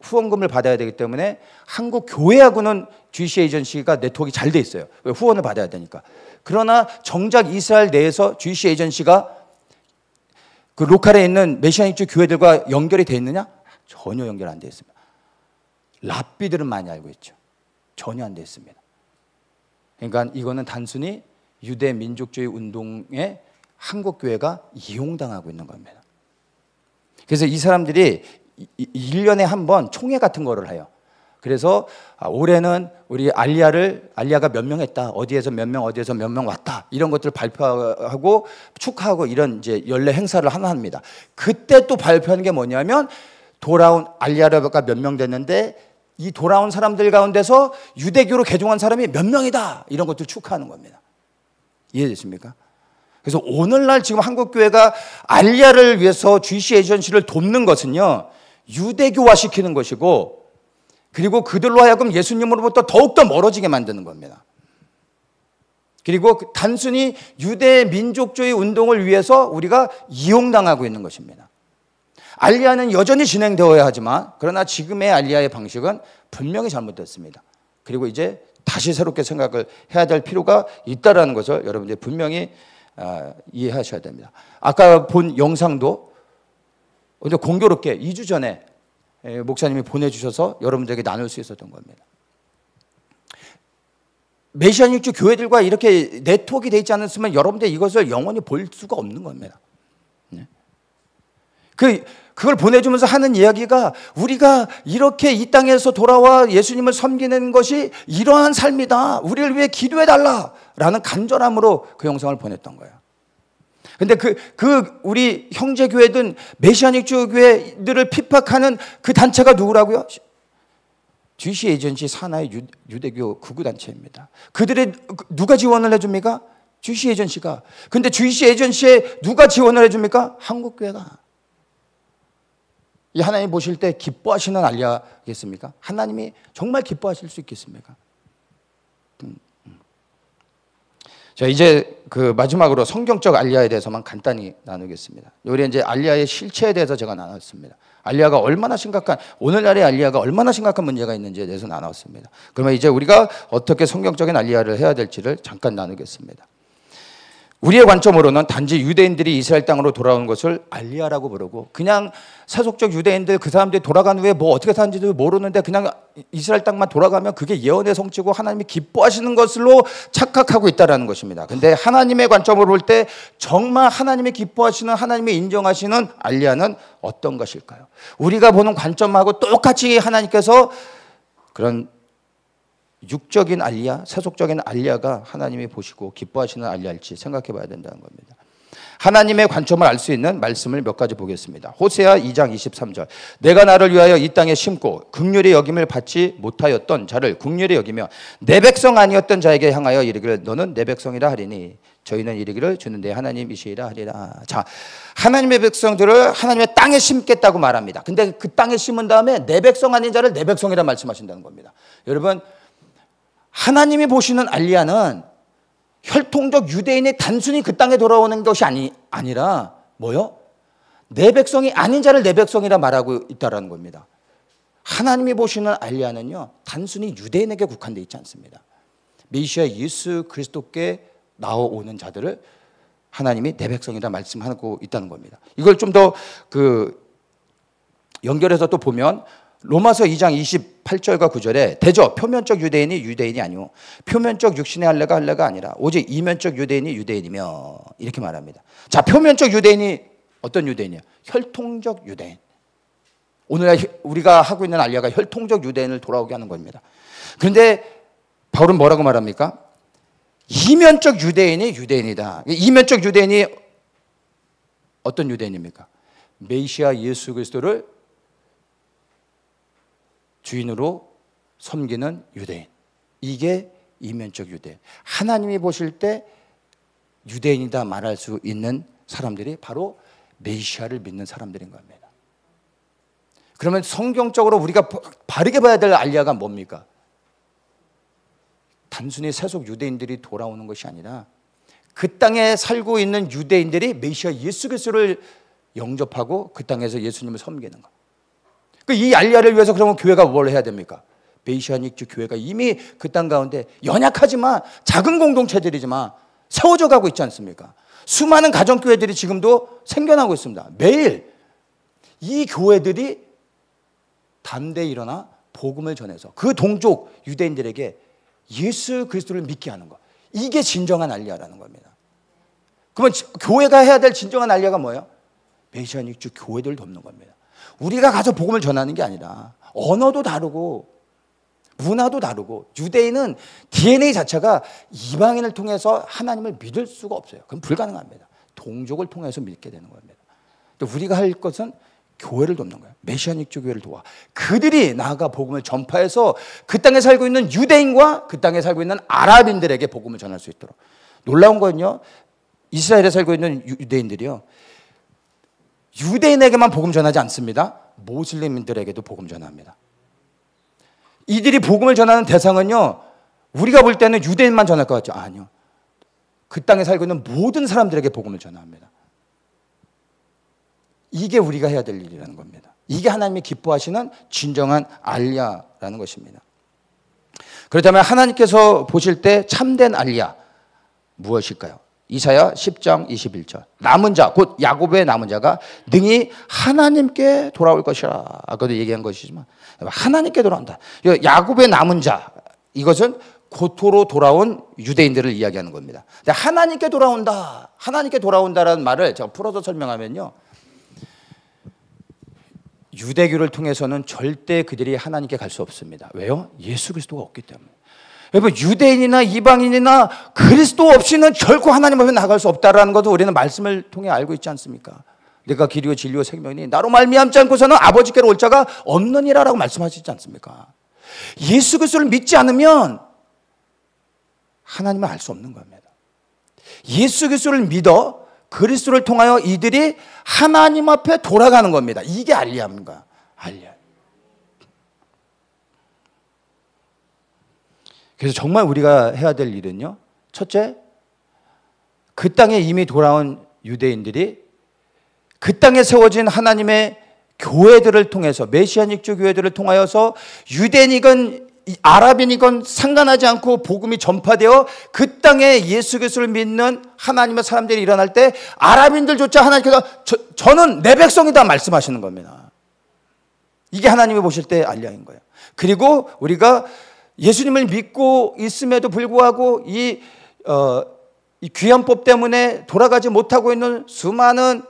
후원금을 받아야 되기 때문에 한국 교회하고는 주이시 에이전시가 네트워크가 잘 돼 있어요. 왜? 후원을 받아야 되니까. 그러나 정작 이스라엘 내에서 주이시 에이전시가 그 로컬에 있는 메시아닉 교회들과 연결이 돼 있느냐? 전혀 연결 안 돼 있습니다. 랍비들은 많이 알고 있죠. 전혀 안 돼 있습니다. 그러니까 이거는 단순히 유대 민족주의 운동에 한국 교회가 이용당하고 있는 겁니다. 그래서 이 사람들이 1년에 한 번 총회 같은 거를 해요. 그래서 올해는 우리 알리야가 몇 명 했다, 어디에서 몇 명, 어디에서 몇 명 왔다, 이런 것들을 발표하고 축하하고 이런 이제 연례 행사를 하나 합니다. 그때 또 발표하는 게 뭐냐면 돌아온 알리야가 몇 명 됐는데 이 돌아온 사람들 가운데서 유대교로 개종한 사람이 몇 명이다, 이런 것들 축하하는 겁니다. 이해되십니까? 그래서 오늘날 지금 한국교회가 알리야를 위해서 주이시 에이전시를 돕는 것은요 유대교화 시키는 것이고, 그리고 그들로 하여금 예수님으로부터 더욱더 멀어지게 만드는 겁니다. 그리고 단순히 유대 민족주의 운동을 위해서 우리가 이용당하고 있는 것입니다. 알리야는 여전히 진행되어야 하지만 그러나 지금의 알리야의 방식은 분명히 잘못됐습니다. 그리고 이제 다시 새롭게 생각을 해야 될 필요가 있다는 것을 여러분들이 분명히 이해하셔야 됩니다. 아까 본 영상도 공교롭게 2주 전에 목사님이 보내주셔서 여러분들에게 나눌 수 있었던 겁니다. 메시아 육주 교회들과 이렇게 네트워크가 되어 있지 않았으면 여러분들 이것을 영원히 볼 수가 없는 겁니다. 그걸 보내주면서 하는 이야기가 우리가 이렇게 이 땅에서 돌아와 예수님을 섬기는 것이 이러한 삶이다. 우리를 위해 기도해달라. 라는 간절함으로 그 영상을 보냈던 거예요. 근데 우리 형제교회든 메시아닉 교회들을 핍박하는 그 단체가 누구라고요? GC 에이전시 산하의 유대교 극우단체입니다. 그들의 누가 지원을 해줍니까? GC 에이전시가. 근데 GC 에이전시에 누가 지원을 해줍니까? 한국교회가. 이 하나님 보실 때 기뻐하시는 알리야겠습니까? 하나님이 정말 기뻐하실 수 있겠습니까? 자, 이제 그 마지막으로 성경적 알리야에 대해서만 간단히 나누겠습니다. 우리 이제 알리야의 실체에 대해서 제가 나눴습니다. 알리야가 얼마나 심각한, 오늘날의 알리야가 얼마나 심각한 문제가 있는지에 대해서 나눴습니다. 그러면 이제 우리가 어떻게 성경적인 알리야를 해야 될지를 잠깐 나누겠습니다. 우리의 관점으로는 단지 유대인들이 이스라엘 땅으로 돌아온 것을 알리야라고 부르고, 그냥 세속적 유대인들 그 사람들이 돌아간 후에 뭐 어떻게 사는지도 모르는데 그냥 이스라엘 땅만 돌아가면 그게 예언의 성취고 하나님이 기뻐하시는 것으로 착각하고 있다는 것입니다. 근데 하나님의 관점으로 볼 때 정말 하나님이 기뻐하시는, 하나님이 인정하시는 알리야는 어떤 것일까요? 우리가 보는 관점하고 똑같이 하나님께서 그런 육적인 알리야, 세속적인 알리야가 하나님이 보시고 기뻐하시는 알리야일지 생각해 봐야 된다는 겁니다. 하나님의 관점을 알 수 있는 말씀을 몇 가지 보겠습니다. 호세아 2장 23절. 내가 나를 위하여 이 땅에 심고 긍휼히 여김을 받지 못하였던 자를 긍휼히 여기며 내 백성 아니었던 자에게 향하여 이르기를 너는 내 백성이라 하리니 저희는 이르기를 주는 내 하나님이시라 하리라. 자, 하나님의 백성들을 하나님의 땅에 심겠다고 말합니다. 근데 그 땅에 심은 다음에 내 백성 아닌 자를 내 백성이라 말씀하신다는 겁니다. 여러분, 하나님이 보시는 알리야는 혈통적 유대인이 단순히 그 땅에 돌아오는 것이 아니라 뭐요? 내 백성이 아닌 자를 내 백성이라 말하고 있다는 겁니다. 하나님이 보시는 알리야는요, 단순히 유대인에게 국한되어 있지 않습니다. 메시아 예수 그리스도께 나오는 자들을 하나님이 내 백성이라 말씀하고 있다는 겁니다. 이걸 좀 더 연결해서 또 보면 로마서 2장 28절과 9절에 대저 표면적 유대인이 유대인이 아니오 표면적 육신의 할례가 할례가 아니라 오직 이면적 유대인이 유대인이며 이렇게 말합니다. 자, 표면적 유대인이 어떤 유대인이에요? 혈통적 유대인. 오늘날 우리가 하고 있는 알리야가 혈통적 유대인을 돌아오게 하는 겁니다. 그런데 바울은 뭐라고 말합니까? 이면적 유대인이 유대인이다. 이면적 유대인이 어떤 유대인입니까? 메시아 예수 그리스도를 주인으로 섬기는 유대인. 이게 이면적 유대인. 하나님이 보실 때 유대인이다 말할 수 있는 사람들이 바로 메시아를 믿는 사람들인 겁니다. 그러면 성경적으로 우리가 바르게 봐야 될 알리야가 뭡니까? 단순히 세속 유대인들이 돌아오는 것이 아니라 그 땅에 살고 있는 유대인들이 메시아 예수 그리스도를 영접하고 그 땅에서 예수님을 섬기는 것. 이 알리야를 위해서 그러면 교회가 뭘 해야 됩니까? 메시아닉 교회가 이미 그 땅 가운데 연약하지만 작은 공동체들이지만 세워져 가고 있지 않습니까? 수많은 가정교회들이 지금도 생겨나고 있습니다. 매일 이 교회들이 담대히 일어나 복음을 전해서 그 동족 유대인들에게 예수 그리스도를 믿게 하는 것. 이게 진정한 알리야라는 겁니다. 그러면 교회가 해야 될 진정한 알리야가 뭐예요? 메시아닉 교회들을 돕는 겁니다. 우리가 가서 복음을 전하는 게 아니라 언어도 다르고 문화도 다르고 유대인은 DNA 자체가 이방인을 통해서 하나님을 믿을 수가 없어요. 그건 불가능합니다. 동족을 통해서 믿게 되는 겁니다. 또 우리가 할 것은 교회를 돕는 거예요. 메시아닉 교회를 도와 그들이 나아가 복음을 전파해서 그 땅에 살고 있는 유대인과 그 땅에 살고 있는 아랍인들에게 복음을 전할 수 있도록. 놀라운 건요, 이스라엘에 살고 있는 유대인들이요, 유대인에게만 복음 전하지 않습니다. 모슬림들에게도 복음 전합니다. 이들이 복음을 전하는 대상은요, 우리가 볼 때는 유대인만 전할 것 같죠? 아니요. 그 땅에 살고 있는 모든 사람들에게 복음을 전합니다. 이게 우리가 해야 될 일이라는 겁니다. 이게 하나님이 기뻐하시는 진정한 알리야라는 것입니다. 그렇다면 하나님께서 보실 때 참된 알리야 무엇일까요? 이사야 10장 21절. 남은 자, 곧 야곱의 남은 자가 능히 하나님께 돌아올 것이라. 아까도 얘기한 것이지만 하나님께 돌아온다. 야곱의 남은 자, 이것은 고토로 돌아온 유대인들을 이야기하는 겁니다. 근데 하나님께 돌아온다. 하나님께 돌아온다라는 말을 제가 풀어서 설명하면요, 유대교를 통해서는 절대 그들이 하나님께 갈 수 없습니다. 왜요? 예수 그리스도가 없기 때문에. 여러분, 유대인이나 이방인이나 그리스도 없이는 결코 하나님 앞에 나갈 수 없다라는 것도 우리는 말씀을 통해 알고 있지 않습니까? 내가 길이요 진리요 생명이니 나로 말미암지 않고서는 아버지께로 올 자가 없느니라라고 말씀하시지 않습니까? 예수 그리스도를 믿지 않으면 하나님을 알 수 없는 겁니다. 예수 그리스도를 믿어 그리스도를 통하여 이들이 하나님 앞에 돌아가는 겁니다. 이게 알리야입니다. 알리야. 그래서 정말 우리가 해야 될 일은요, 첫째, 그 땅에 이미 돌아온 유대인들이 그 땅에 세워진 하나님의 교회들을 통해서, 메시아닉주 교회들을 통하여서 유대인이건 아랍인이건 상관하지 않고 복음이 전파되어 그 땅에 예수 그리스도를 믿는 하나님의 사람들이 일어날 때 아랍인들조차 하나님께서 저는 내 백성이다 말씀하시는 겁니다. 이게 하나님이 보실 때 알리야인 거예요. 그리고 우리가 예수님을 믿고 있음에도 불구하고 이 귀환법 때문에 돌아가지 못하고 있는 수많은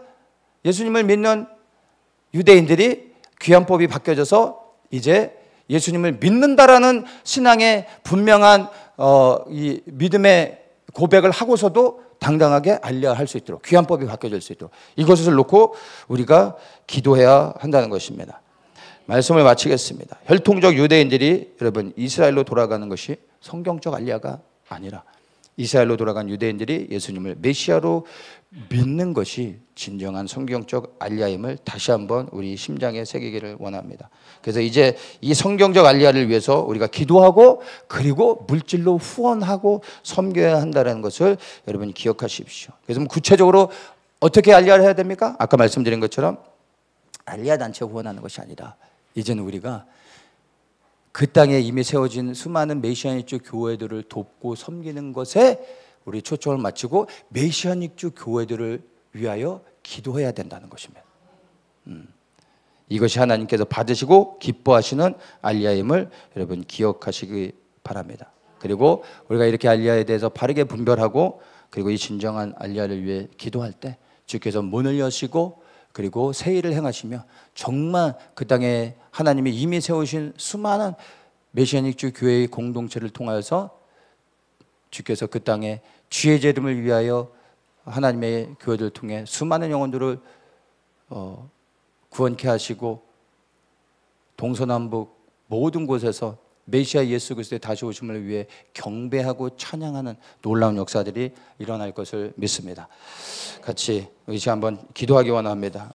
예수님을 믿는 유대인들이 귀환법이 바뀌어져서 이제 예수님을 믿는다라는 신앙의 분명한 이 믿음의 고백을 하고서도 당당하게 알리야할 수 있도록, 귀환법이 바뀌어질 수 있도록 이것을 놓고 우리가 기도해야 한다는 것입니다. 말씀을 마치겠습니다. 혈통적 유대인들이 여러분 이스라엘로 돌아가는 것이 성경적 알리야가 아니라 이스라엘로 돌아간 유대인들이 예수님을 메시아로 믿는 것이 진정한 성경적 알리야임을 다시 한번 우리 심장에 새기기를 원합니다. 그래서 이제 이 성경적 알리야를 위해서 우리가 기도하고 그리고 물질로 후원하고 섬겨야 한다는 것을 여러분이 기억하십시오. 그래서 구체적으로 어떻게 알리야를 해야 됩니까? 아까 말씀드린 것처럼 알리야 단체 후원하는 것이 아니라 이제는 우리가 그 땅에 이미 세워진 수많은 메시아닉주 교회들을 돕고 섬기는 것에 우리 초점을 맞추고 메시아닉주 교회들을 위하여 기도해야 된다는 것입니다. 이것이 하나님께서 받으시고 기뻐하시는 알리야임을 여러분 기억하시기 바랍니다. 그리고 우리가 이렇게 알리야에 대해서 바르게 분별하고 그리고 이 진정한 알리야를 위해 기도할 때 주께서 문을 여시고 그리고 새 일을 행하시며 정말 그 땅에 하나님이 이미 세우신 수많은 메시아닉주 교회의 공동체를 통하여서 주께서 그 땅에 주의 이름을 위하여 하나님의 교회들을 통해 수많은 영혼들을 구원케 하시고 동서남북 모든 곳에서 메시아 예수 그리스도의 다시 오심을 위해 경배하고 찬양하는 놀라운 역사들이 일어날 것을 믿습니다. 같이 이제 한번 기도하기 원합니다.